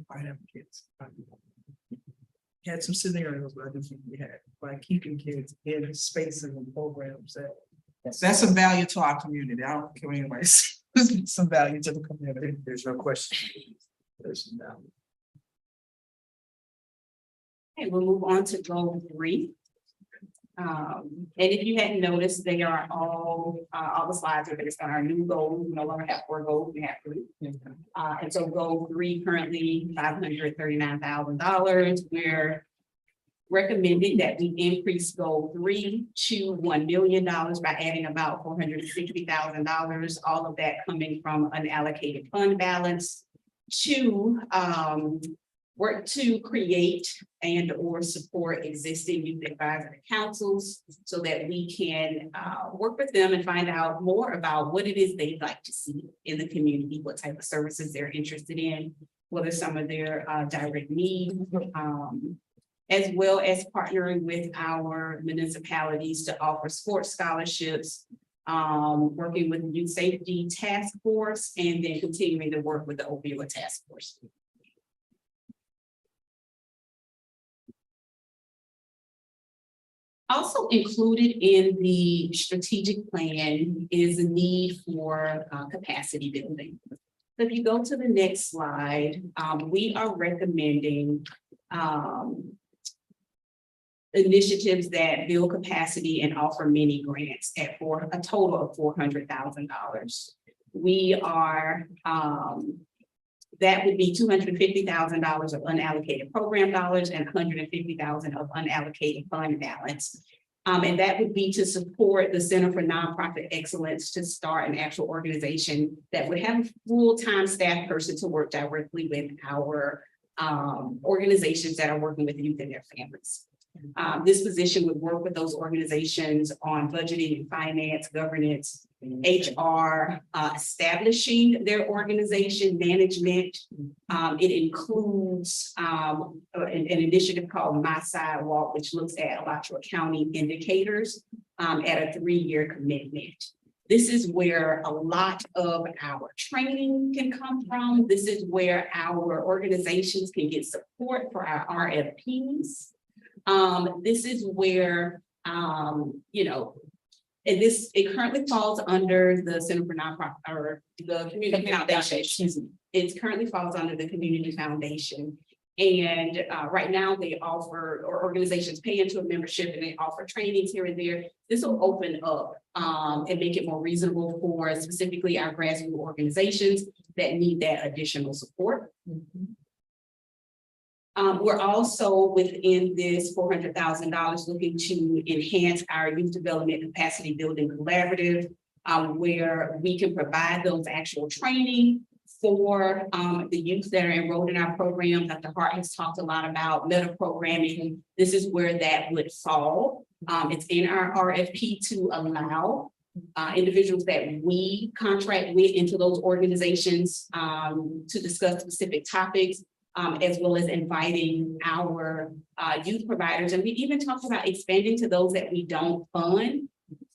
By having kids. Had some scenarios, but I do think we had by keeping kids in spaces and programs that's some value to our community. I don't care what anybody says. Some value to the community. There's no question. There's no. Okay, we'll move on to goal 3. And if you hadn't noticed, they are all the slides are based on our new goals. We no longer have 4 goals, we have 3. And so goal 3 currently $539,000. We're recommending that we increase goal 3 to $1 million by adding about $460,000. All of that coming from unallocated fund balance to work to create and or support existing youth advisory councils so that we can work with them and find out more about what it is they'd like to see in the community, what type of services they're interested in, what are some of their direct needs, as well as partnering with our municipalities to offer sports scholarships, working with the Youth Safety Task Force, and then continuing to work with the opioid task force. Also included in the strategic plan is a need for capacity building. So if you go to the next slide, we are recommending initiatives that build capacity and offer mini grants for a total of $400,000. We are that would be $250,000 of unallocated program dollars and $150,000 of unallocated fund balance. And that would be to support the Center for Nonprofit Excellence to start an actual organization that would have a full-time staff person to work directly with our organizations that are working with youth and their families. This position would work with those organizations on budgeting and finance, governance, HR, establishing their organization management. It includes an initiative called My Sidewalk, which looks at Alachua County indicators at a 3-year commitment. This is where a lot of our training can come from. This is where our organizations can get support for our RFPs. This is where, and it currently falls under the Center for Nonprofit or the Community Foundation. Excuse me. It currently falls under the Community Foundation. And right now they offer, or organizations pay into a membership and they offer trainings here and there. This will open up and make it more reasonable for specifically our grassroots organizations that need that additional support. We're also within this $400,000 looking to enhance our youth development capacity building collaborative, where we can provide those actual training for the youth that are enrolled in our program. Dr. Hart has talked a lot about meta programming. This is where that would fall. It's in our RFP to allow individuals that we contract with into those organizations to discuss specific topics. As well as inviting our youth providers. And we even talked about expanding to those that we don't fund,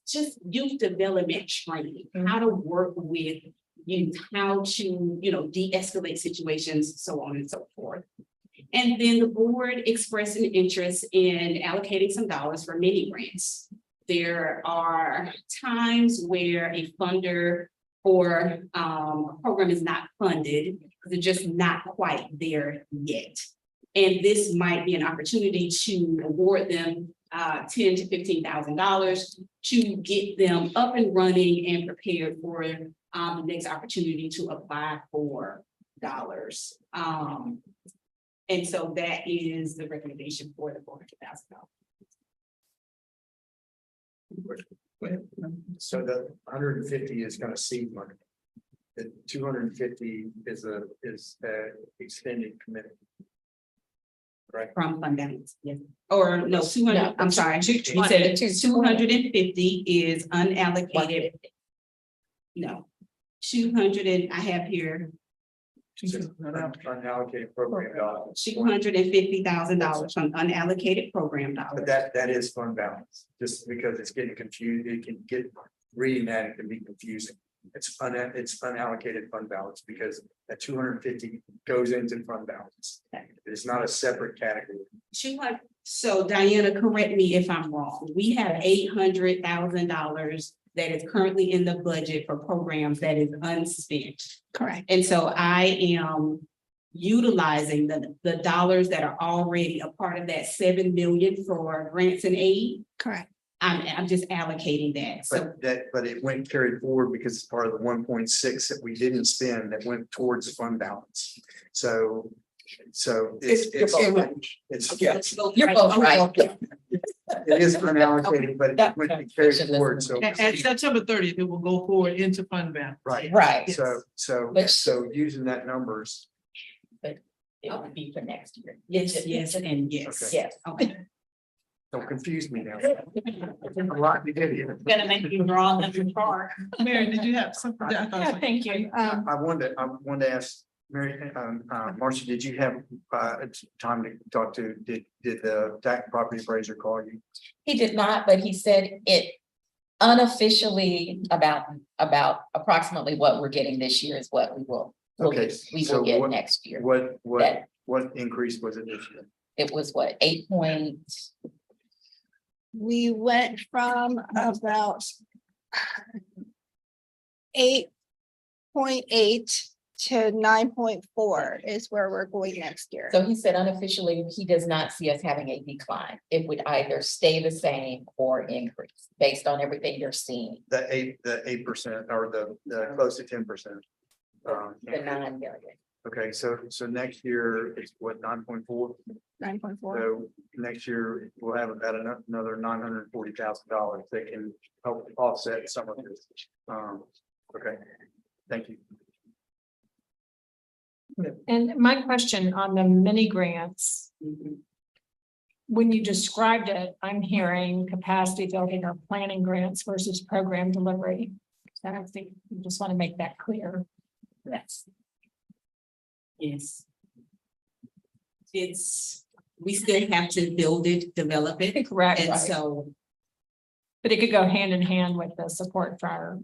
just youth development training, how to work with youth, how to, de-escalate situations, so on and so forth. And then the board expressed an interest in allocating some dollars for mini grants. There are times where a funder or a program is not funded, they're just not quite there yet. And this might be an opportunity to award them $10,000 to $15,000 to get them up and running and prepared for the next opportunity to apply for dollars. And so that is the recommendation for the $400,000. So the 150 is gonna seed money. The 250 is extended commitment. Right. From fund balance, yes. Or no, 200, I'm sorry. You said 250 is unallocated No. 200 and I have here Unallocated program dollars. $250,000 from unallocated program But dollars. that is fund balance, just because it's getting confused, it can get, reading that, it can be confusing. It's unallocated fund balance because that 250 goes into fund balance. It's not a separate category. 200, so Diana, correct me if I'm wrong. We have $800,000 that is currently in the budget for programs that is unspent. Correct. And so I am utilizing the dollars that are already a part of that 7 million for grants and aid. Correct. I'm just allocating that. So But it went carried forward because it's part of the 1.6 that we didn't spend that went towards fund balance. So it's. You're both right. It is unallocated, but it went and carried forward, so. At September 30th, it will go forward into fund balance. Right. Right. But- So using that numbers, It would be for next year. yes, and yes. Okay. Yes. Okay. don't confuse me now. A lot to get here. Gonna make you draw them far. Mary, did you have something? I thought Yeah, so. thank you. I wanted to ask Mary, Marcia, did you have time to talk to, did the tax property appraiser call you? He did not, but he said it unofficially about approximately what we're getting this year is what Okay, we so will get what- next year. What increase was it this year? It was what, 8 We went from about 8.8 to 9.4 is where we're going next year. So he said unofficially, he does not see us having a decline. It would either stay the same or increase based on everything you're seeing. The 8% or the close to 10%. The 9 million. Okay, so next year it's what, 9.4? 9.4. So next year we'll have about another $940,000 that can help offset some of this. Okay, thank you. And my question on the mini grants, when you described it, I'm hearing capacity building or planning grants versus program delivery. I don't think, I just want to make that clear. Yes. Yes. We still have to build it, develop it, Correct. and so, But it could go hand in hand with the support for our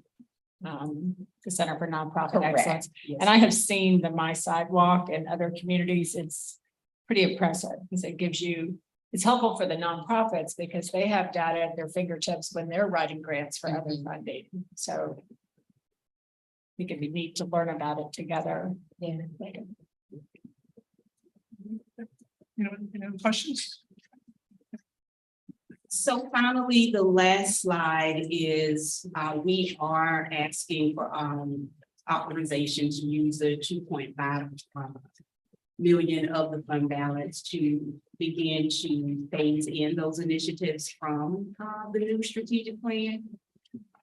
the Center for Nonprofit Correct. Excellence. And I have seen the My Sidewalk in other communities. It's pretty impressive because it gives you, it's helpful for the nonprofits because they have data at their fingertips when they're writing grants for other funding. So I think it'd be neat to learn about it together. Yeah. You know, questions? so finally, the last slide is, we are asking for, authorization to use the 2.5 million of the fund balance to begin to phase in those initiatives from, the new strategic plan.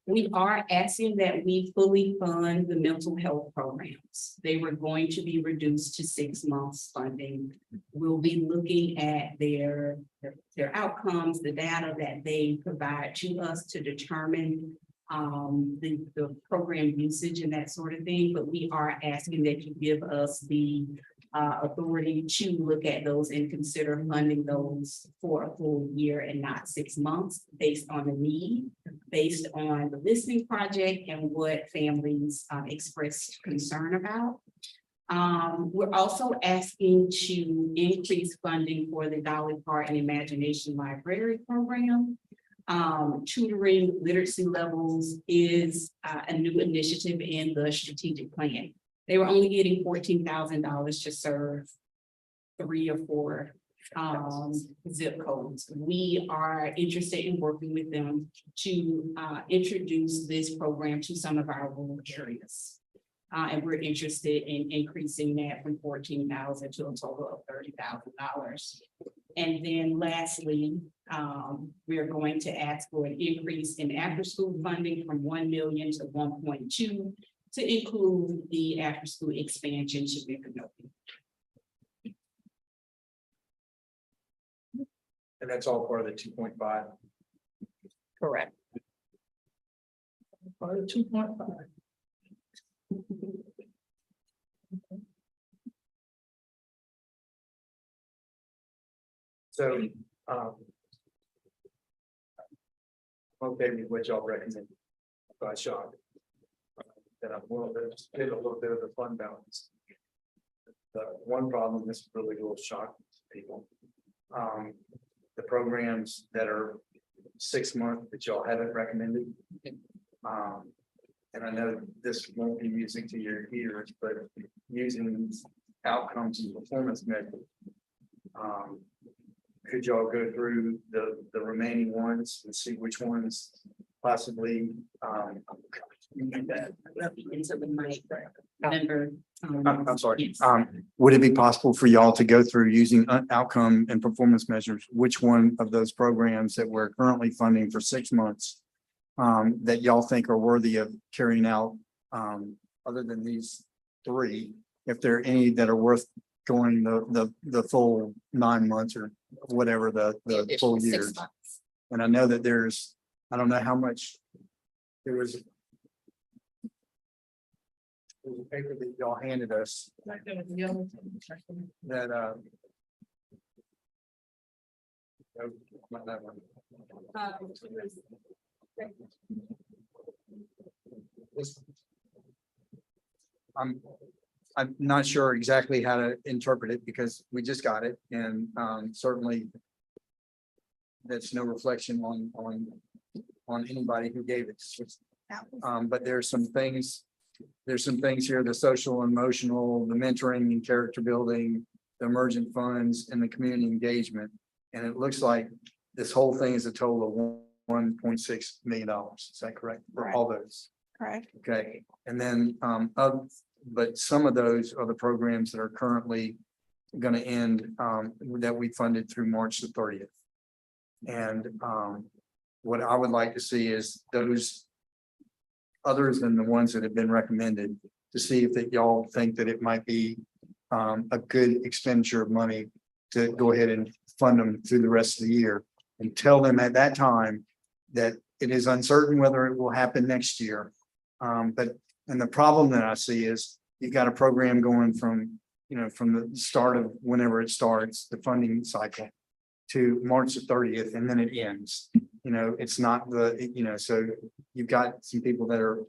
We are asking that we fully fund the mental health programs. They were going to be reduced to 6 months funding. We'll be looking at their outcomes, the data that they provide to us to determine the program usage and that sort of thing. But we are asking that you give us the authority to look at those and consider funding those for a full year and not 6 months based on the need, based on the listening project and what families expressed concern about. We're also asking to increase funding for the Dolly Parton and Imagination Library program. Tutoring literacy levels is a new initiative in the strategic plan. They were only getting $14,000 to serve 3 or 4 zip codes. We are interested in working with them to introduce this program to some of our rural areas. And we're interested in increasing that from 14,000 to a total of $30,000. And then lastly, we are going to ask for an increase in after-school funding from 1 million to 1.2 to include the after-school expansion to Micanopy. And that's all part of the 2.5. Correct. Part of 2.5. So, okay, with what y'all recommend. By Sean. That I'm willing to get a little bit of the fund balance. The one problem, this really will shock people. The programs that are 6 months that y'all haven't recommended. And I know this won't be music to your ears, but using outcomes and performance measures. Could y'all go through the remaining ones and see which ones possibly, I'm sorry. Would it be possible for y'all to go through using outcome and performance measures, which one of those programs that we're currently funding for 6 months? That y'all think are worthy of carrying out, other than these 3, if there are any that are worth going the full 9 months or whatever the full year. 6 months. And I know that I don't know how much there was. There was a paper that y'all handed us that, not that one. This- I'm not sure exactly how to interpret it because we just got it and certainly. That's no reflection on anybody who gave it. But there's some things here, the social, emotional, the mentoring and character building, the emergent funds and the community engagement. And it looks like this whole thing is a total of $1.6 million. Is that correct? For all those? Correct. Okay, and then, but some of those are the programs that are currently gonna end, that we funded through March the 30th. And, what I would like to see is those others than the ones that have been recommended, to see if that y'all think that it might be, a good expenditure of money to go ahead and fund them through the rest of the year and tell them at that time that it is uncertain whether it will happen next year. And the problem that I see is you've got a program going from, from the start of whenever it starts, the funding cycle to March the 30th, and then it ends. It's not so you've got some people that are,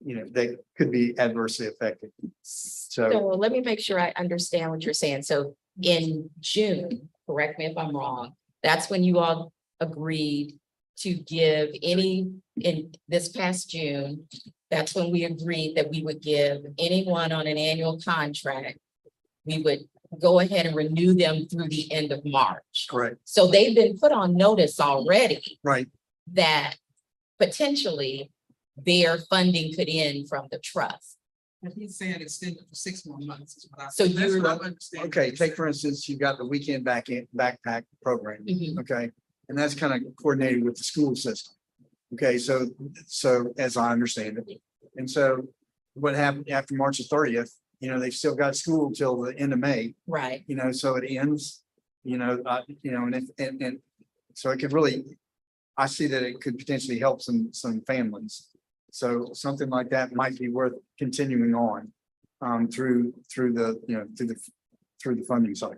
they could be adversely affected. So So, let me make sure I understand what you're saying. So in June, correct me if I'm wrong, that's when you all agreed to give in this past June. That's when we agreed that we would give anyone on an annual contract. We would go ahead and renew them through the end of March. correct, So they've been put on notice already right. that potentially their funding could end from the trust. If he's saying extended for 6 more months. Is what So that's you're- what I'm understanding. Okay, take for instance, you've got the weekend backpack program. Mhm. Okay, and that's kind of coordinated with the school system. Okay, so as I understand it, and so what happened after March the 30th, they've still got school till the end of May, Right. so it ends, and so it could really, I see that it could potentially help some families. So something like that might be worth continuing on through the funding cycle.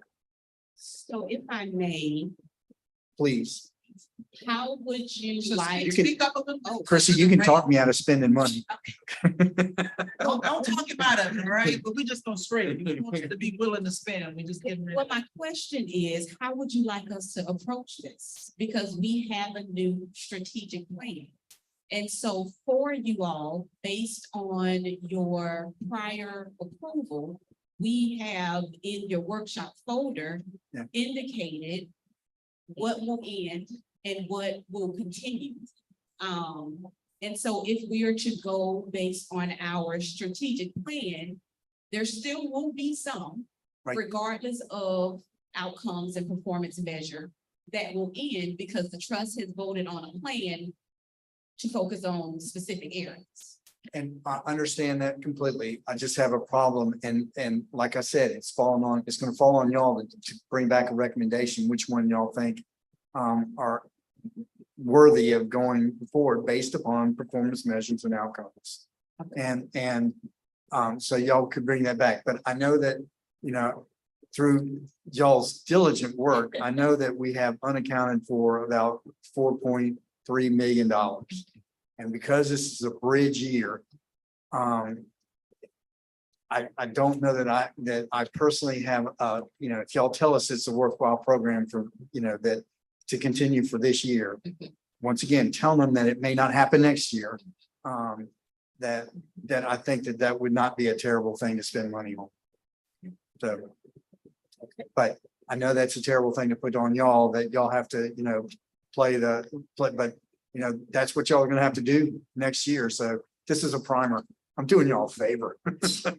So if I may, Please, how would you So like? You can- speak up a little. Oh, Chrissy, you can talk me out of spending money. Don't talk about it, right? But we just go straight. We want you to be willing to spend. We just getting Well, ready. my question is, how would you like us to approach this? Because we have a new strategic plan. And so for you all, based on your prior approval, we have in your workshop folder Yeah. indicated what will end and what will continue. And so if we are to go based on our strategic plan, there still will be some, Right. regardless of outcomes and performance measure, that will end because the trust has voted on a plan to focus on specific areas. And I understand that completely. I just have a problem and like I said, it's gonna fall on y'all to bring back a recommendation, which one y'all think are worthy of going forward based upon performance measures and outcomes. And so y'all could bring that back, but I know that, you know, through y'all's diligent work, I know that we have unaccounted for about $4.3 million. And because this is a bridge year, I don't know that I personally have, you know, if y'all tell us it's a worthwhile program for, you know, that to continue for this year. Once again, tell them that it may not happen next year. That I think that would not be a terrible thing to spend money on. So. But I know that's a terrible thing to put on y'all, that y'all have to, you know, play, but you know, that's what y'all are gonna have to do next year. So this is a primer. I'm doing y'all a favor.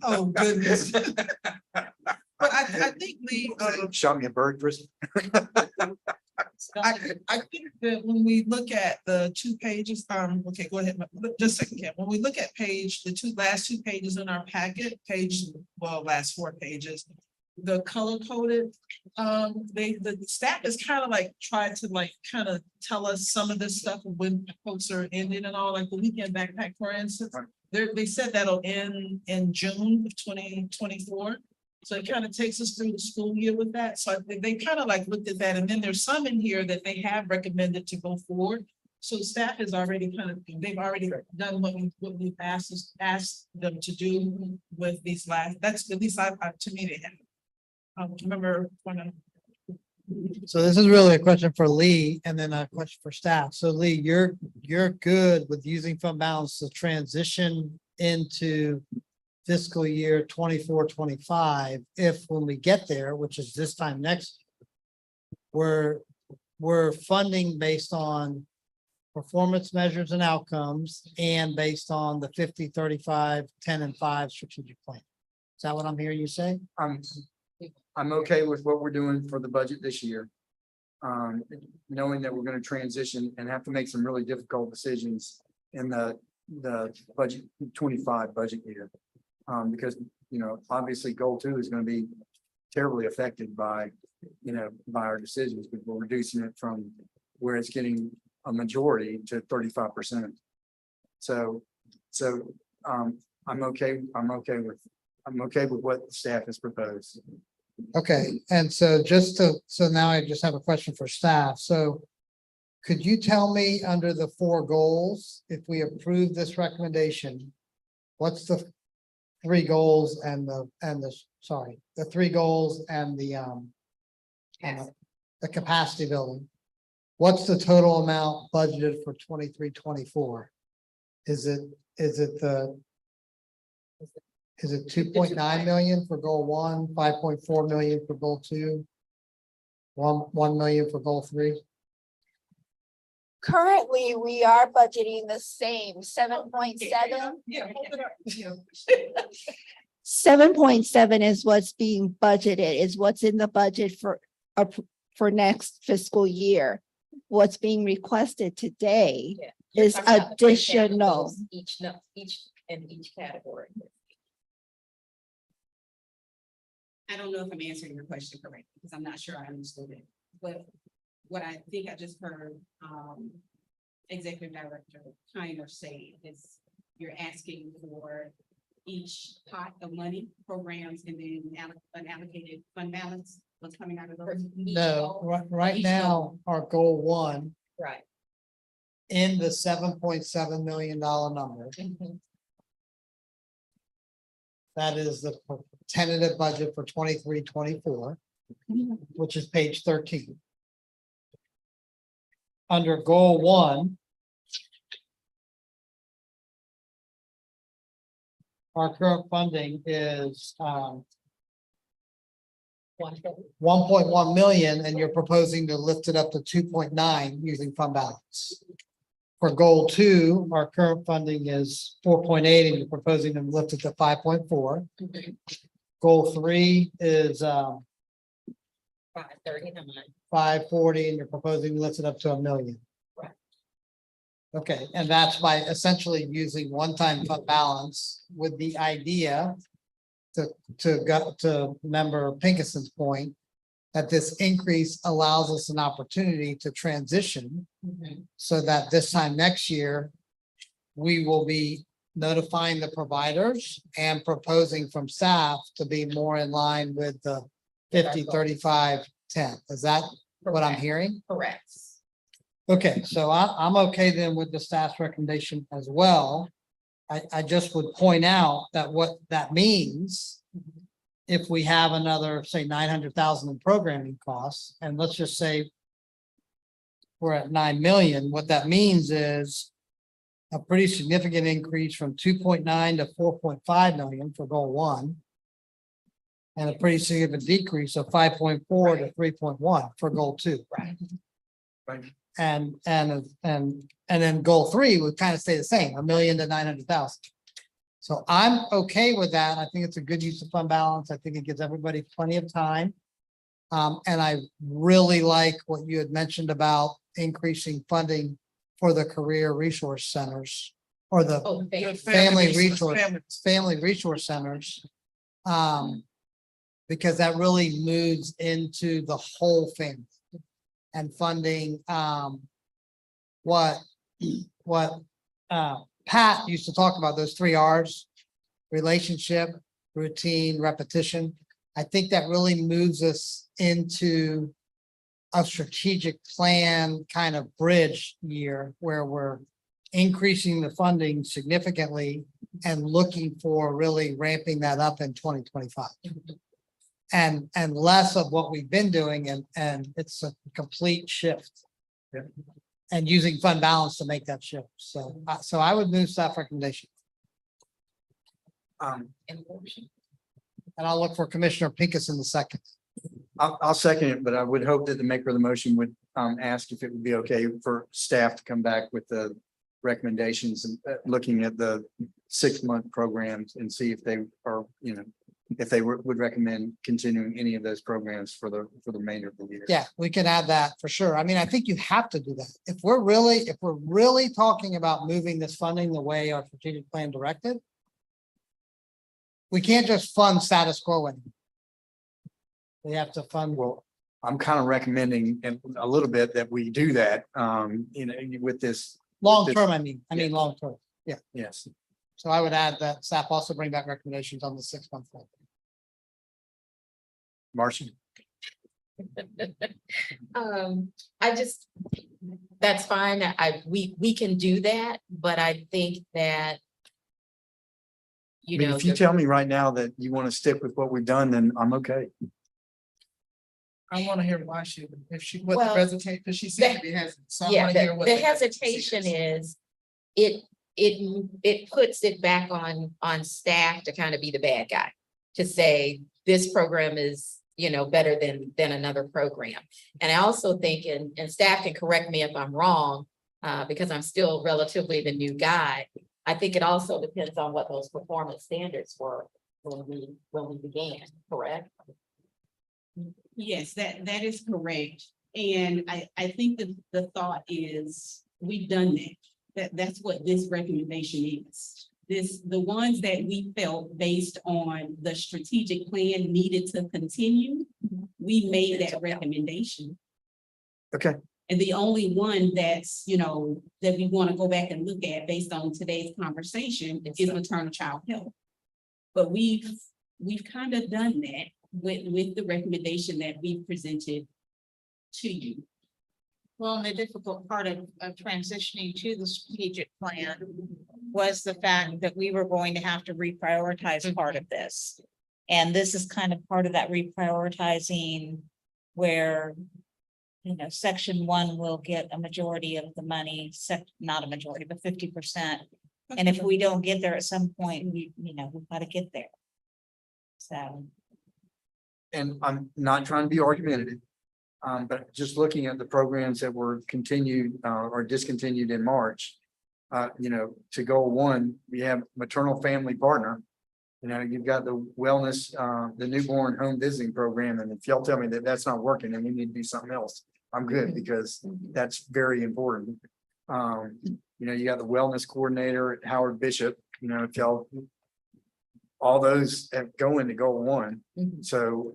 Oh, goodness. But I think we, Shot me a bird, Chris. I think that when we look at the 2 pages, okay, go ahead, just a second, Kim. When we look at the last two pages in our packet, last 4 pages, the color coded, the staff is kind of like trying to kind of tell us some of this stuff when folks are ending and all, like the weekend backpack, for instance. They said that'll end in June of 2024. So it kind of takes us through the school year with that. So they kind of like looked at that, and then there's some in here that they have recommended to go forward. So staff has already they've already done what we've asked them to do with these that's at least to me they have. Remember when So this is really a question for Lee and then a question for staff. So Lee, you're good with using fund balance to transition into fiscal year 24-25, if when we get there, which is this time next year, we're funding based on performance measures and outcomes and based on the 50, 35, 10 and 5 strategic plan. Is that what I'm hearing you say? I'm okay with what we're doing for the budget this year. Knowing that we're gonna transition and have to make some really difficult decisions in the budget 25 budget year. Because, you know, obviously goal 2 is gonna be terribly affected by, you know, by our decisions, but we're reducing it from where it's getting a majority to 35%. So, I'm okay with what the staff has proposed. Okay, and so so now I just have a question for staff. So could you tell me under the 4 goals, if we approve this recommendation, what's the 3 goals and the 3 goals and the capacity building? What's the total amount budgeted for 23-24? Is it 2.9 million for goal 1, 5.4 million for goal 2, 1 million for goal 3? Currently, we are budgeting the same 7.7. yeah, hold it up, yeah. 7.7 is what's being budgeted, is what's in the budget for next fiscal year. What's being requested today is additional. Each in each category. I don't know if I'm answering your question correctly, because I'm not sure I understood it, but what I think I just heard, Executive Director Kiner say is you're asking for each pot of money, programs, and then an allocated fund balance, what's coming out of those? No, right now, our goal 1 Right. in the $7.7 million number. That is the tentative budget for 23-24, which is page 13. Under goal 1, our current funding is 1.1 million, and you're proposing to lift it up to 2.9 using fund balance. For goal 2, our current funding is 4.8, and you're proposing to lift it to 5.4. Goal 3 is 540, and you're proposing to lift it up to 1 million. Right. Okay, and that's by essentially using one-time fund balance with the idea to member Pinkison's point, that this increase allows us an opportunity to transition so that this time next year, we will be notifying the providers and proposing from staff to be more in line with the 50, 35, 10. Is that what I'm Correct. hearing? Correct. Okay, so I'm okay then with the staff's recommendation as well. I just would point out that what that means. If we have another, say, 900,000 in programming costs, and let's just say. We're at 9 million, what that means is. A pretty significant increase from 2.9 to 4.5 million for goal 1. And a pretty significant decrease of 5.4 to 3.1 for goal 2. Right. Right. And then goal 3 would kind of stay the same, 1 million to 900,000. So I'm okay with that. I think it's a good use of fund balance. I think it gives everybody plenty of time. And I really like what you had mentioned about increasing funding for the career resource centers or the Oh, thank you. family resource- family resource centers. Because that really moves into the whole family and funding, what Pat used to talk about, those 3 Rs, relationship, routine, repetition. I think that really moves us into a strategic plan kind of bridge year where we're increasing the funding significantly and looking for really ramping that up in 2025. And less of what we've been doing and it's a complete shift. Yeah. And using fund balance to make that shift. So I would move staff recommendation. Um, And I'll look for Commissioner Pincus in the second. I'll second it, but I would hope that the maker of the motion would ask if it would be okay for staff to come back with the recommendations and looking at the 6-month programs and see if they are, if they would recommend continuing any of those programs for the remainder of the year. Yeah, we can add that for sure. I mean, I think you have to do that. If we're really talking about moving this funding the way our strategic plan directed, we can't just fund status quo anymore. We have to fund. Well, I'm kind of recommending a little bit that we do that, with this, Long term, I mean, long term. Yeah, yes. so I would add that staff also bring back recommendations on the 6-month plan. Marcia? That's fine. We can do that, but I think that. I mean, if you tell me right now that you want to stick with what we've done, then I'm okay. I want to hear why what the Well, presentation, because she said it has. So I Yeah, want to hear what the hesitation is, it puts it back on staff to kind of be the bad guy. To say this program is, better than another program. And I also think, and staff can correct me if I'm wrong, because I'm still relatively the new guy. I think it also depends on what those performance standards were when we began, correct? Yes, that is correct. And I think that the thought is, we've done that. That's what this recommendation is. The ones that we felt based on the strategic plan needed to continue, we made that recommendation. Okay. And the only one that's, that we want to go back and look at based on today's conversation is maternal child health. But we've kind of done that with the recommendation that we presented to you. Well, and the difficult part of transitioning to the strategic plan was the fact that we were going to have to reprioritize part of this. And this is kind of part of that reprioritizing where, section 1 will get a majority of the money, not a majority, but 50%. And if we don't get there at some point, we've got to get there. So. And I'm not trying to be argumentative. But just looking at the programs that were continued or discontinued in March. To goal 1, we have maternal family partner. You've got the wellness, the newborn home visiting program, and if y'all tell me that that's not working, then we need to do something else. I'm good because that's very important. You got the wellness coordinator at Howard Bishop, if y'all. All those go into goal 1. Mhm. So,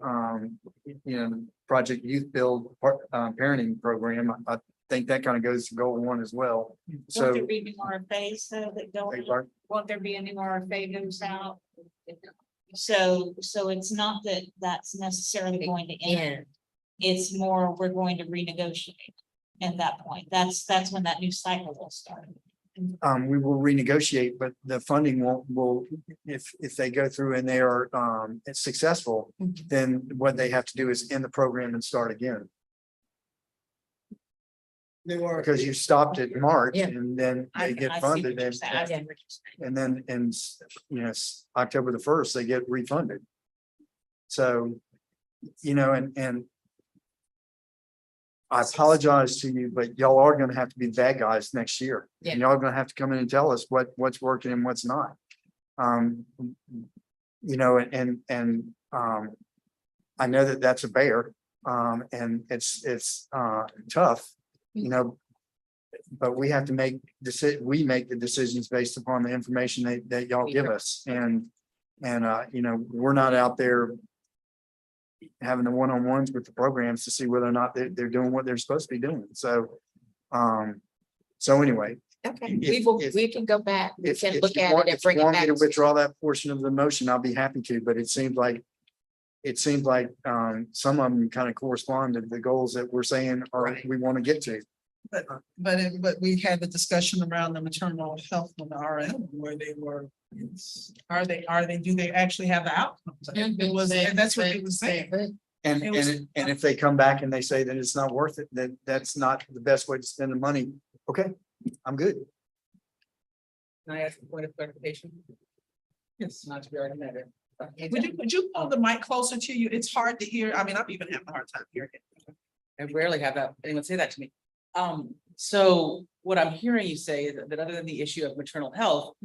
Project Youth Build Parenting Program, think that kind of goes to goal one as well. Won't So. there be any RFAs though that Beg don't, pardon? won't there be any RFA goes out? So it's not that that's necessarily going to end. It's more, we're going to renegotiate at that point. That's when that new cycle will start. We will renegotiate, but the funding will, if they go through and they are, successful, then what they have to do is end the program and start again. They were. Because you stopped it in March Yeah. and then I they get see what funded you're and, saying. I see what you're saying. and then, October the 1st, they get refunded. So, and I apologize to you, but y'all are gonna have to be the bad guys next year. Yeah. And y'all are gonna have to come in and tell us what's working and what's not. I know that that's a bear, and it's tough, but we have to make we make the decisions based upon the information that y'all give us. And we're not out there having the one-on-ones with the programs to see whether or not they're doing what they're supposed to be doing. So, anyway, Okay, If- we can go back, we if can if look you at want, it and if you bring it want me back. to withdraw that portion of the motion, I'll be happy to, but it seems like some of them kind of correspond to the goals that we're saying or we want to get to. But we had the discussion around the maternal health on the RM where they were, do they actually have the outcomes? It was, and that's what they were saying. And, It was- and if they come back and they say that it's not worth it, that's not the best way to spend the money, okay, I'm good. Can I ask a point of clarification? Yes, not to be argumentative. Would you pull the mic closer to you? It's hard to hear. I mean, I'm even having a hard time hearing it. I rarely have anyone say that to me. So what I'm hearing you say is that other than the issue of maternal health,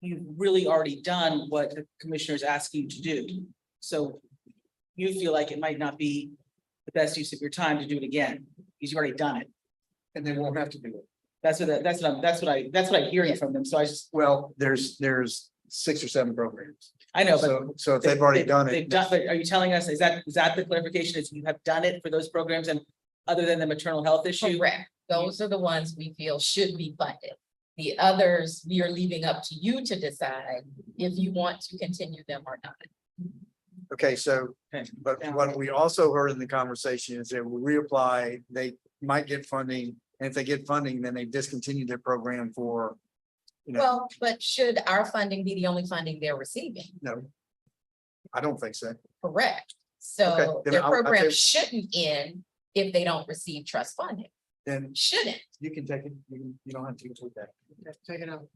you've really already done what the commissioners ask you to do. So you feel like it might not be the best use of your time to do it again, because you've already done it. And they won't have to do it. That's what I'm hearing from them. So I just, Well, there's 6 or 7 programs. I know, but. So if they've already done They've it, done, but are you telling us, is that the clarification is you have done it for those programs and other than the maternal health issue? Correct. Those are the ones we feel should be funded. The others, we are leaving up to you to decide if you want to continue them or not. okay, so, but what we also heard in the conversation is they will reapply, they might get funding. And if they get funding, then they discontinue their program for, Well, but should our funding be the only funding they're receiving? no. I don't think so. Correct. Okay, So then their I'll program take- shouldn't end if they don't receive trust funding. Then Shouldn't. you can take it, you don't have to include that. Take it out.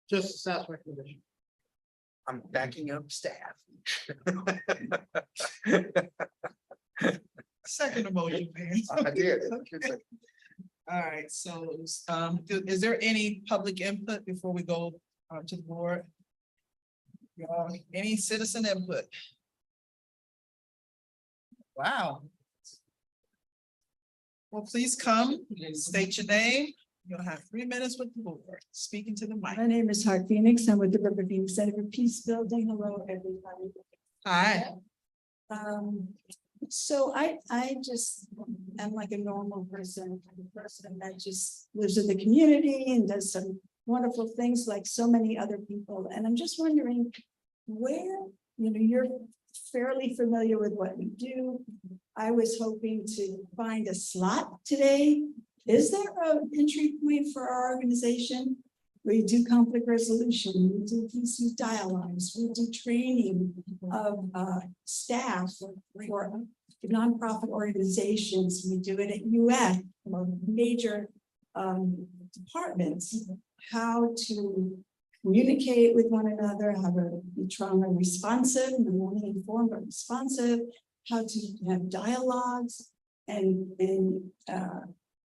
Just staff recommendation. I'm backing up staff. Second emotion, Vance. I did. All right, so, is there any public input before we go to the board? Any citizen input? Wow. Well, please come, state your name. You'll have 3 minutes with the board, speaking to the mic. My name is Hart Phoenix. I'm with the River Phoenix Center for Peace Building. Hello, everybody. Hi. So I just am like a normal person, a person that just lives in the community and does some wonderful things like so many other people. And I'm just wondering where, you're fairly familiar with what we do. I was hoping to find a slot today. Is there an entry point for our organization? We do conflict resolution, we do peace youth dialogues, we do training of staff for nonprofit organizations. We do it at UN, major departments, how to communicate with one another, how to be trauma responsive, not only informed but responsive, how to have dialogues and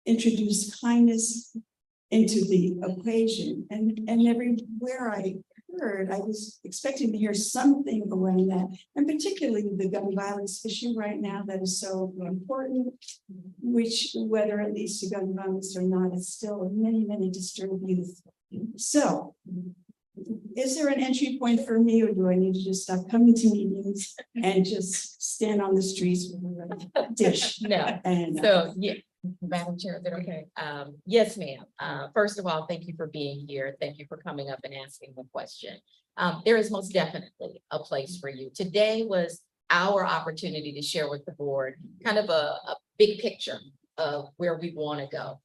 introduce kindness into the equation. And everywhere I heard, I was expecting to hear something around that, and particularly the gun violence issue right now that is so important, which whether it leads to gun violence or not, it's still many, many disturbed youth. So is there an entry point for me, or do I need to just stop coming to meetings and just stand on the streets with a dish? No. And So, yeah, Madam Chair, is that okay? Yes, ma'am. First of all, thank you for being here. Thank you for coming up and asking the question. There is most definitely a place for you. Today was our opportunity to share with the board kind of a big picture of where we want to go.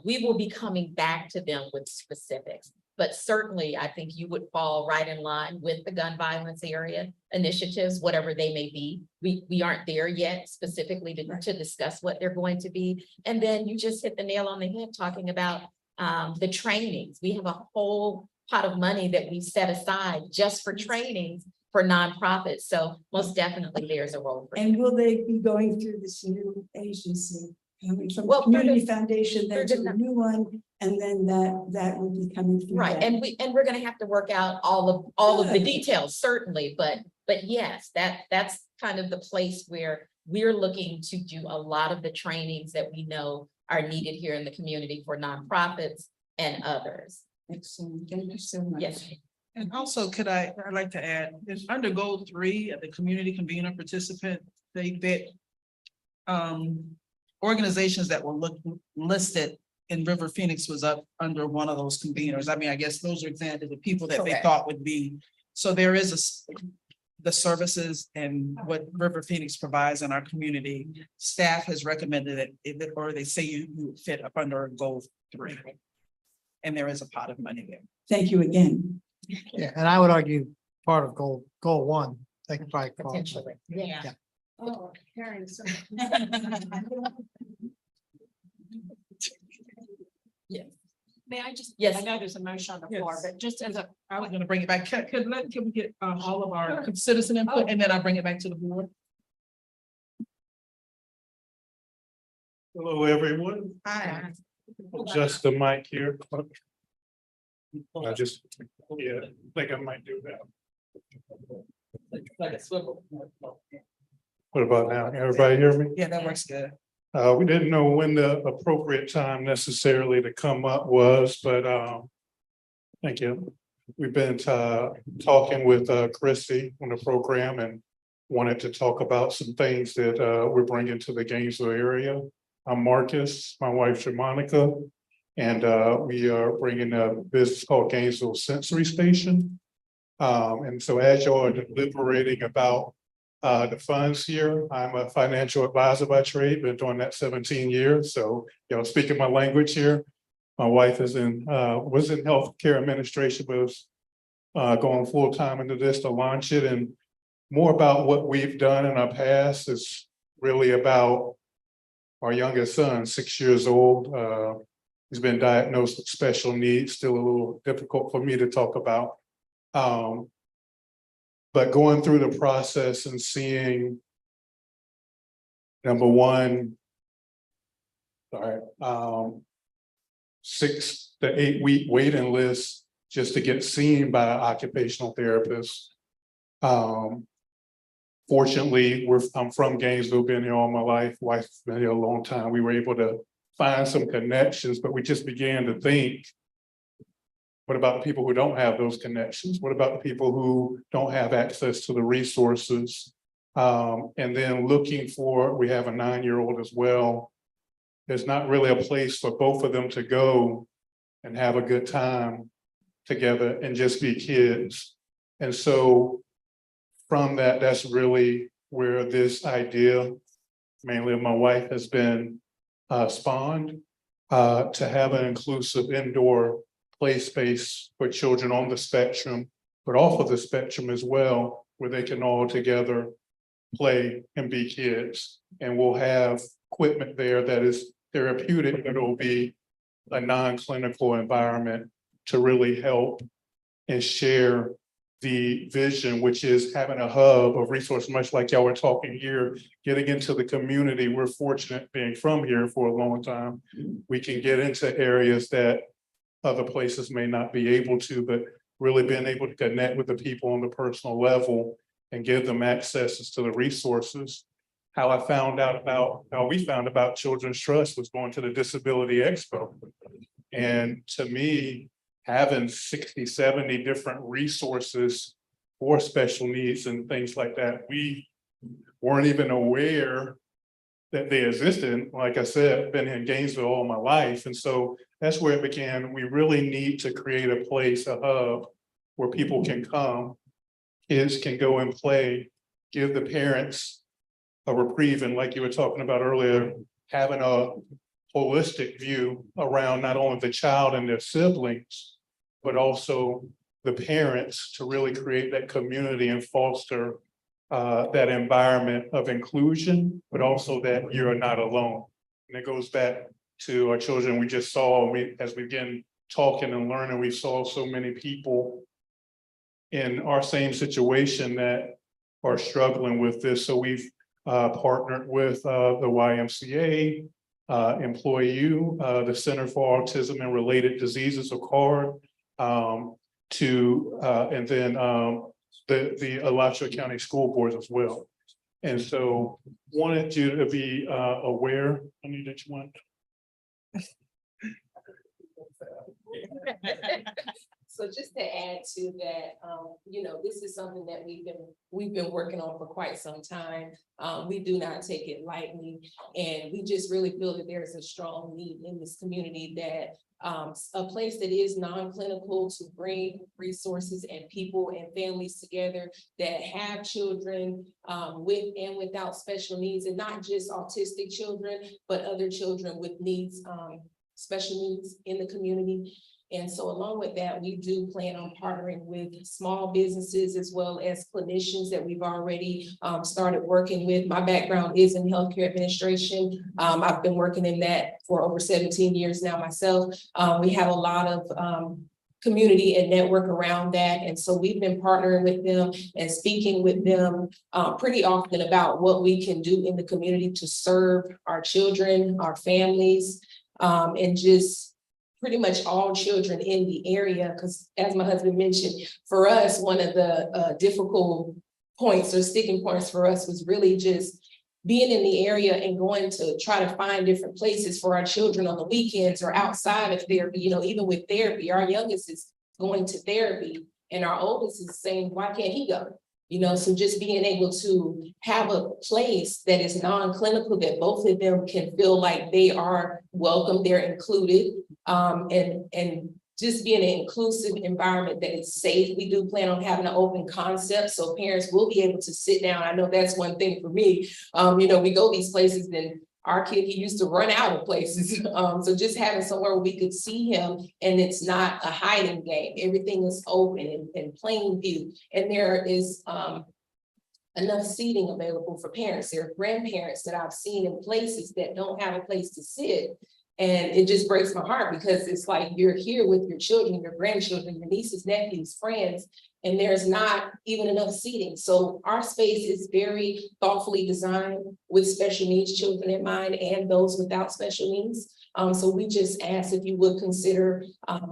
We will be coming back to them with specifics, but certainly I think you would fall right in line with the gun violence area initiatives, whatever they may be. We aren't there yet specifically to discuss what they're going to be. And then you just hit the nail on the head talking about the trainings. We have a whole pot of money that we set aside just for trainings for nonprofits. So most definitely there's a role for And you. will they be going through this new agency? Coming from Well, the community through foundation, then to through the new one, and then that will be coming through. Right, that. and we're gonna have to work out all of the Good. details, certainly, but yes, that's kind of the place where we're looking to do a lot of the trainings that we know are needed here in the community for nonprofits and others. Excellent, thank you so much. Yes, And also, I'd like to add, is under goal 3 of the community convener participant, they organizations that were listed in River Phoenix was up under one of those conveners. I mean, I guess those are examples of people that they Correct. thought would be. So there is the services and what River Phoenix provides in our community. Staff has recommended it, or they say you would fit up under goal 3. And there is a pot of money there. Thank you again. Yeah, and I would argue part of goal 1, they could probably. call it. potentially, yeah. Yeah. Oh, Karen, so. May I just? Yes. I know there's a motion on the floor, Yes. but just as a, I was gonna bring it back. Can we get all of our citizen input and then I'll bring it back to the board? Hello, everyone. Hi. Just the mic here. I just, yeah, think I might do that. Like a swivel. What about now? Everybody hear me? Yeah, that works good. We didn't know when the appropriate time necessarily to come up was, but thank you. We've been talking with Christy on the program and wanted to talk about some things that we're bringing to the Gainesville area. I'm Marcus, my wife Jamonica, and we are bringing a business called Gainesville Sensory Station. And so as y'all are deliberating about the funds here, I'm a financial advisor by trade, been doing that 17 years. So, speaking my language here. My wife is was in healthcare administration, but was going full-time into this to launch it. And more about what we've done in our past is really about our youngest son, 6 years old. He's been diagnosed with special needs, still a little difficult for me to talk about. But going through the process and seeing, number one, 6 to 8 week waiting list just to get seen by an occupational therapist. Fortunately, I'm from Gainesville, been here all my life, wife's been here a long time. We were able to find some connections, but we just began to think, what about the people who don't have those connections? What about the people who don't have access to the resources? And then looking for, we have a 9-year-old as well. There's not really a place for both of them to go and have a good time together and just be kids. And so from that, that's really where this idea, mainly of my wife, has been spawned to have an inclusive indoor play space for children on the spectrum, but off of the spectrum as well, where they can all together play and be kids. And we'll have equipment there that is therapeutic, but it'll be a non-clinical environment to really help and share the vision, which is having a hub of resource, much like y'all were talking here, getting into the community. We're fortunate being from here for a long time. We can get into areas that other places may not be able to, but really being able to connect with the people on the personal level and give them access to the resources. How we found about Children's Trust was going to the Disability Expo. And to me, having 60, 70 different resources for special needs and things like that, we weren't even aware that they existed. Like I said, been in Gainesville all my life. And so that's where it began. We really need to create a place, a hub where people can come, kids can go and play, give the parents a reprieve. And like you were talking about earlier, having a holistic view around not only the child and their siblings, but also the parents to really create that community and foster that environment of inclusion, but also that you're not alone. And it goes back to our children. We just saw, as we begin talking and learning, we saw so many people in our same situation that are struggling with this. So we've partnered with the YMCA, Employ-U, the Center for Autism and Related Diseases, or CARD, and then the Alachua County School Boards as well. And so wanted you to be aware, I need that you want. So just to add to that, this is something that we've been working on for quite some time. We do not take it lightly, and we just really feel that there's a strong need in this community that a place that is non-clinical to bring resources and people and families together that have children with and without special needs, and not just autistic children, but other children with needs, special needs in the community. And so along with that, we do plan on partnering with small businesses as well as clinicians that we've already started working with. My background is in healthcare administration. I've been working in that for over 17 years now myself. We have a lot of community and network around that. And so we've been partnering with them and speaking with them pretty often about what we can do in the community to serve our children, our families, and just pretty much all children in the area. Because as my husband mentioned, for us, one of the difficult points or sticking points for us was really just being in the area and going to try to find different places for our children on the weekends or outside of therapy. Even with therapy, our youngest is going to therapy and our oldest is saying, why can't he go? So just being able to have a place that is non-clinical, that both of them can feel like they are welcome, they're included, and just being an inclusive environment that is safe. We do plan on having an open concept, so parents will be able to sit down. I know that's one thing for me. We go these places, then our kid, he used to run out of places. So just having somewhere where we could see him and it's not a hiding game. Everything is open and plain view. And there is enough seating available for parents. There are grandparents that I've seen in places that don't have a place to sit. And it just breaks my heart because it's like you're here with your children, your grandchildren, your nieces, nephews, friends, and there's not even enough seating. So our space is very thoughtfully designed with special needs children in mind and those without special needs. So we just ask if you would consider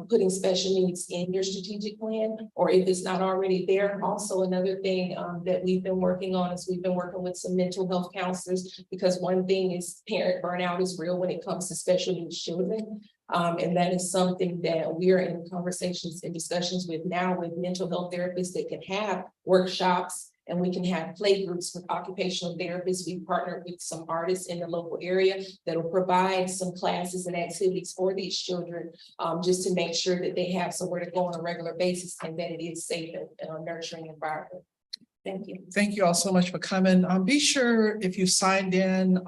putting special needs in your strategic plan, or if it's not already there. Also, another thing that we've been working on is we've been working with some mental health counselors, because one thing is parent burnout is real when it comes to special needs children. And that is something that we're in conversations and discussions with now with mental health therapists that can have workshops, and we can have play groups with occupational therapists. We partnered with some artists in the local area that will provide some classes and activities for these children, just to make sure that they have somewhere to go on a regular basis and that it is safe and a nurturing environment. Thank you. Thank you all so much for coming. Be sure if you signed in,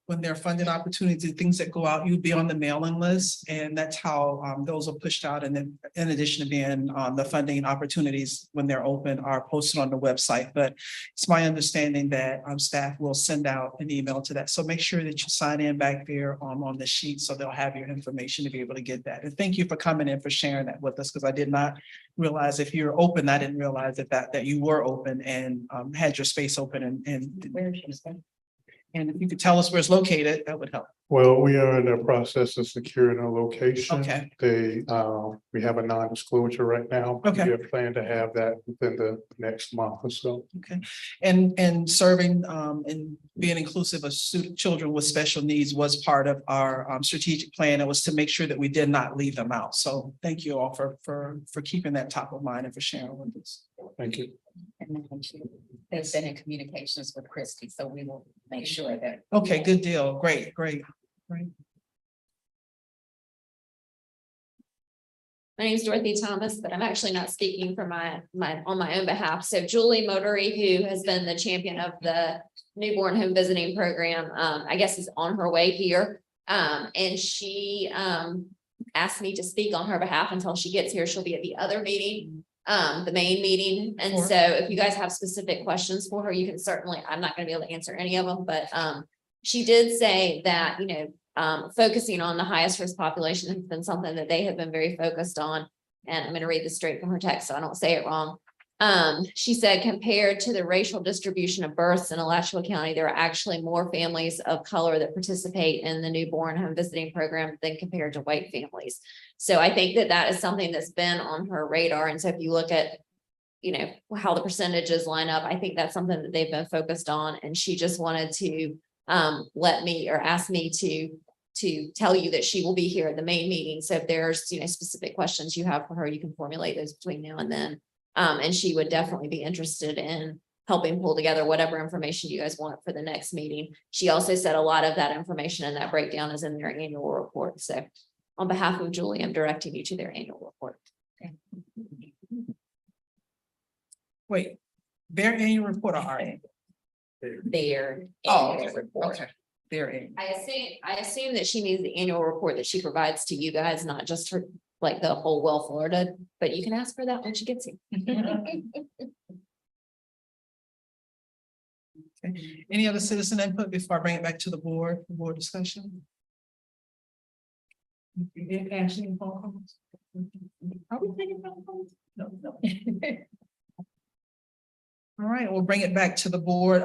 when there are funding opportunities, things that go out, you'll be on the mailing list. And that's how those are pushed out. And then in addition to being the funding opportunities when they're open are posted on the website. But it's my understanding that staff will send out an email to that. So make sure that you sign in back there on the sheet so they'll have your information to be able to get that. And thank you for coming in, for sharing that with us, because I did not realize if you're open, I didn't realize that you were open and had your space open and if you could tell us where it's located, that would help. Well, we are in the process of securing a location. Okay. We have a non-disclosure right now. Okay. We have planned to have that within the next month or so. Okay. And serving and being inclusive of children with special needs was part of our strategic plan. It was to make sure that we did not leave them out. So thank you all for keeping that top of mind and for sharing with us. Thank you. has been in communications with Christie, so we will make sure that. Okay, good deal. Great, great. My name is Dorothy Thomas, but I'm actually not speaking for on my own behalf. So Julie Motory, who has been the champion of the newborn home visiting program, I guess is on her way here. And she asked me to speak on her behalf until she gets here. She'll be at the other meeting, the main meeting. And so if you guys have specific questions for her, you can certainly, I'm not gonna be able to answer any of them, but she did say that, you know, focusing on the highest risk population has been something that they have been very focused on. And I'm going to read this straight from her text, so I don't say it wrong. She said, compared to the racial distribution of births in Alachua County, there are actually more families of color that participate in the newborn home visiting program than compared to white families. So I think that that is something that's been on her radar. And so if you look at, you know, how the percentages line up, I think that's something that they've been focused on. And she just wanted to let me or ask me to tell you that she will be here at the main meeting. So if there's, you know, specific questions you have for her, you can formulate those between now and then. And she would definitely be interested in helping pull together whatever information you guys want for the next meeting. She also said a lot of that information and that breakdown is in their annual report. So on behalf of Julie, I'm directing you to their annual report. Wait, their annual report or our annual? Their Oh, annual report. okay. Their annual. I assume that she means the annual report that she provides to you guys, not just for like the whole Well Florida, but you can ask her that when she gets here. Okay. Any other citizen input before I bring it back to the board, for board discussion? You did Ashley and phone calls? Are we taking phone calls? No, no. All right, we'll bring it back to the board.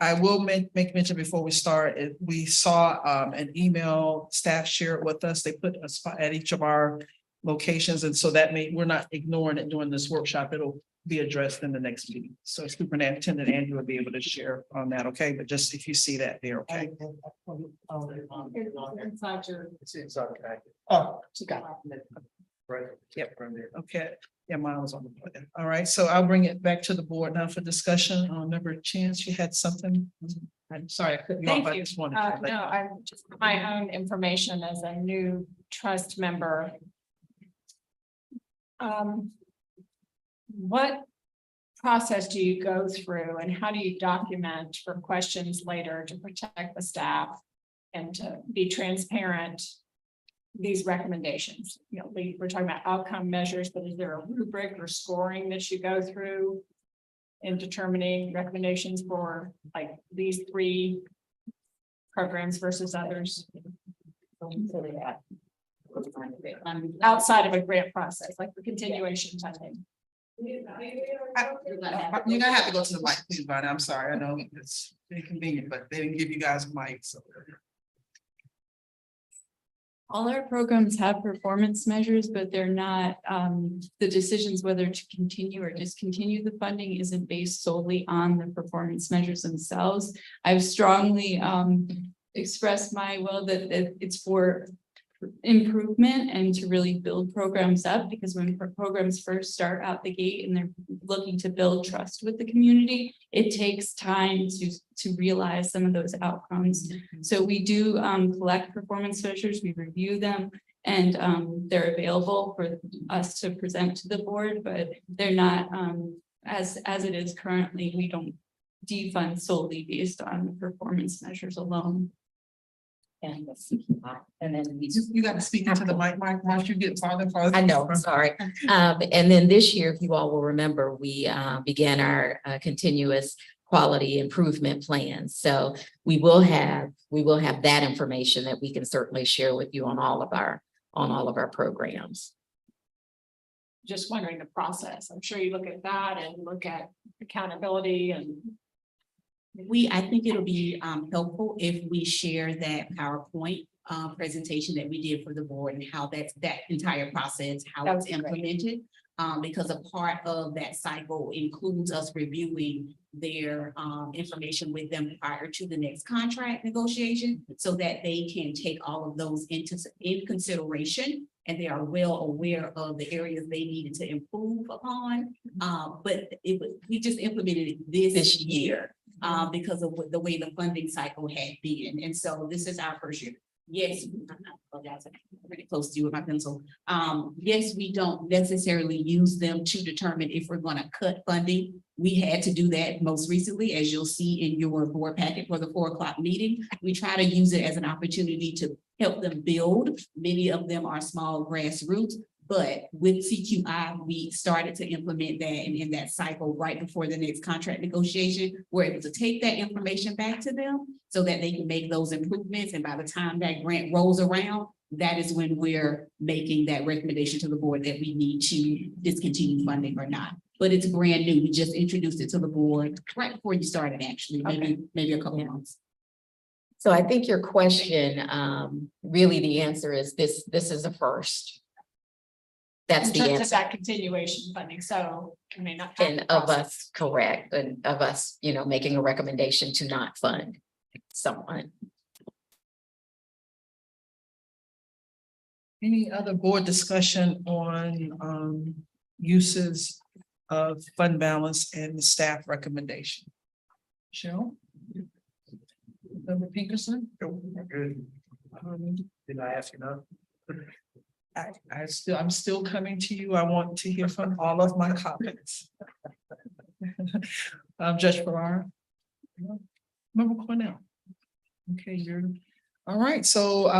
I will make mention before we start, we saw an email staff share it with us. They put a spot at each of our locations, and so that we're not ignoring it during this workshop. It'll be addressed in the next meeting. So Superintendent Andrew will be able to share on that, okay? But just if you see that there, okay? Inside your. It's inside the packet. Oh, you got it. Right. Yep. Okay, yeah, mine was on the board. All right, so I'll bring it back to the board now for discussion. Member Chance, you had something? I'm sorry, I couldn't. Thank you. No, I'm just my own information as a new trust member. What process do you go through and how do you document for questions later to protect the staff and to be transparent? These recommendations, you know, we're talking about outcome measures, but is there a rubric or scoring that you go through in determining recommendations for like these three programs versus others? Outside of a grant process, like the continuation funding. You're gonna have to go to the mic, please, Bonnie. I'm sorry. I know it's inconvenient, but they didn't give you guys a mic, so. All our programs have performance measures, but they're not, the decisions whether to continue or discontinue the funding isn't based solely on the performance measures themselves. I've strongly expressed my will that it's for improvement and to really build programs up, because when programs first start out the gate and they're looking to build trust with the community, it takes time to realize some of those outcomes. So we do collect performance measures, we review them, and they're available for us to present to the board, but they're not as it is currently. We don't defund solely based on the performance measures alone. And then You got to speak into the mic, Mike, once you get farther and farther. I know, sorry. And then this year, if you all will remember, we began our continuous quality improvement plans. So we will have that information that we can certainly share with you on all of our programs. Just wondering the process. I'm sure you look at that and look at accountability and. I think it'll be helpful if we share that PowerPoint presentation that we did for the board and how that entire process, how it's implemented. Because a part of that cycle includes us reviewing their information with them prior to the next contract negotiation, so that they can take all of those in consideration and they are well aware of the areas they needed to improve upon. But we just implemented it this year, because of the way the funding cycle had been. And so this is our first year. Yes, I apologize, I'm pretty close to you with my pencil. Yes, we don't necessarily use them to determine if we're gonna cut funding. We had to do that most recently, as you'll see in your board packet for the 4 o'clock meeting. We try to use it as an opportunity to help them build. Many of them are small grassroots, but with CQI, we started to implement that, and in that cycle, right before the next contract negotiation, we're able to take that information back to them so that they can make those improvements. And by the time that grant rolls around, that is when we're making that recommendation to the board that we need to discontinue funding or not. But it's brand new. We just introduced it to the board right before you started, actually, maybe a couple months. So I think your question, really the answer is this is a first. That's In the terms of answer. that continuation funding, so, I mean, not. And of us, correct, and of us, making a recommendation to not fund someone. Any other board discussion on uses of fund balance and the staff recommendation? Cheryl? Member Pinkerton? Good. Did I ask you no? I'm still coming to you. I want to hear from all of my comments. Judge Farrar? Member Cornell? Okay, all right, so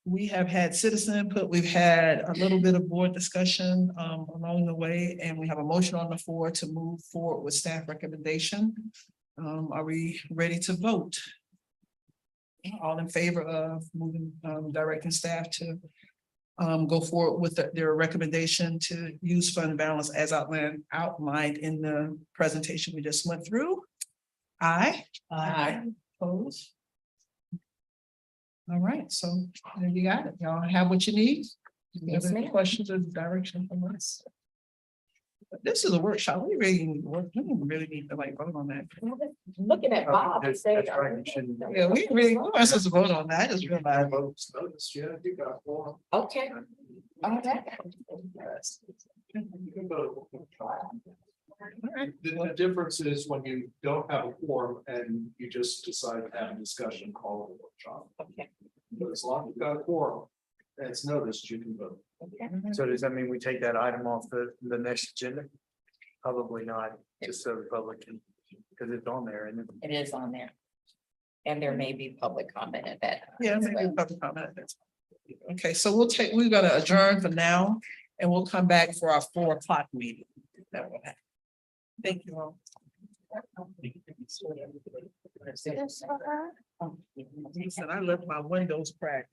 we have had citizen input, we've had a little bit of board discussion along the way, and we have a motion on the floor to move forward with staff recommendation. Are we ready to vote? All in favor of moving, directing staff to go forward with their recommendation to use fund balance as outlined in the presentation we just went through? Aye. Aye. Opposed? All right, so there you got it. Y'all have what you need. You have any questions or direction from us? This is a workshop. We really need to work. We really need to vote on that. Looking at Bob. That's right, you shouldn't. Yeah, we really, we're not supposed to vote on that. I just realized. Okay. The difference is when you don't have a quorum and you just decide to have a discussion, call it a workshop. Okay. But as long as you've got a quorum, and it's noticed, you can vote. So does that mean we take that item off the next agenda? Probably not, just so the public can, because it's on there and It is on there. And there may be public comment at that. time Yeah, as maybe a well. public comment. Okay, so we're gonna adjourn for now, and we'll come back for our 4 o'clock meeting. That will happen. Thank you all. He said I left my windows cracked.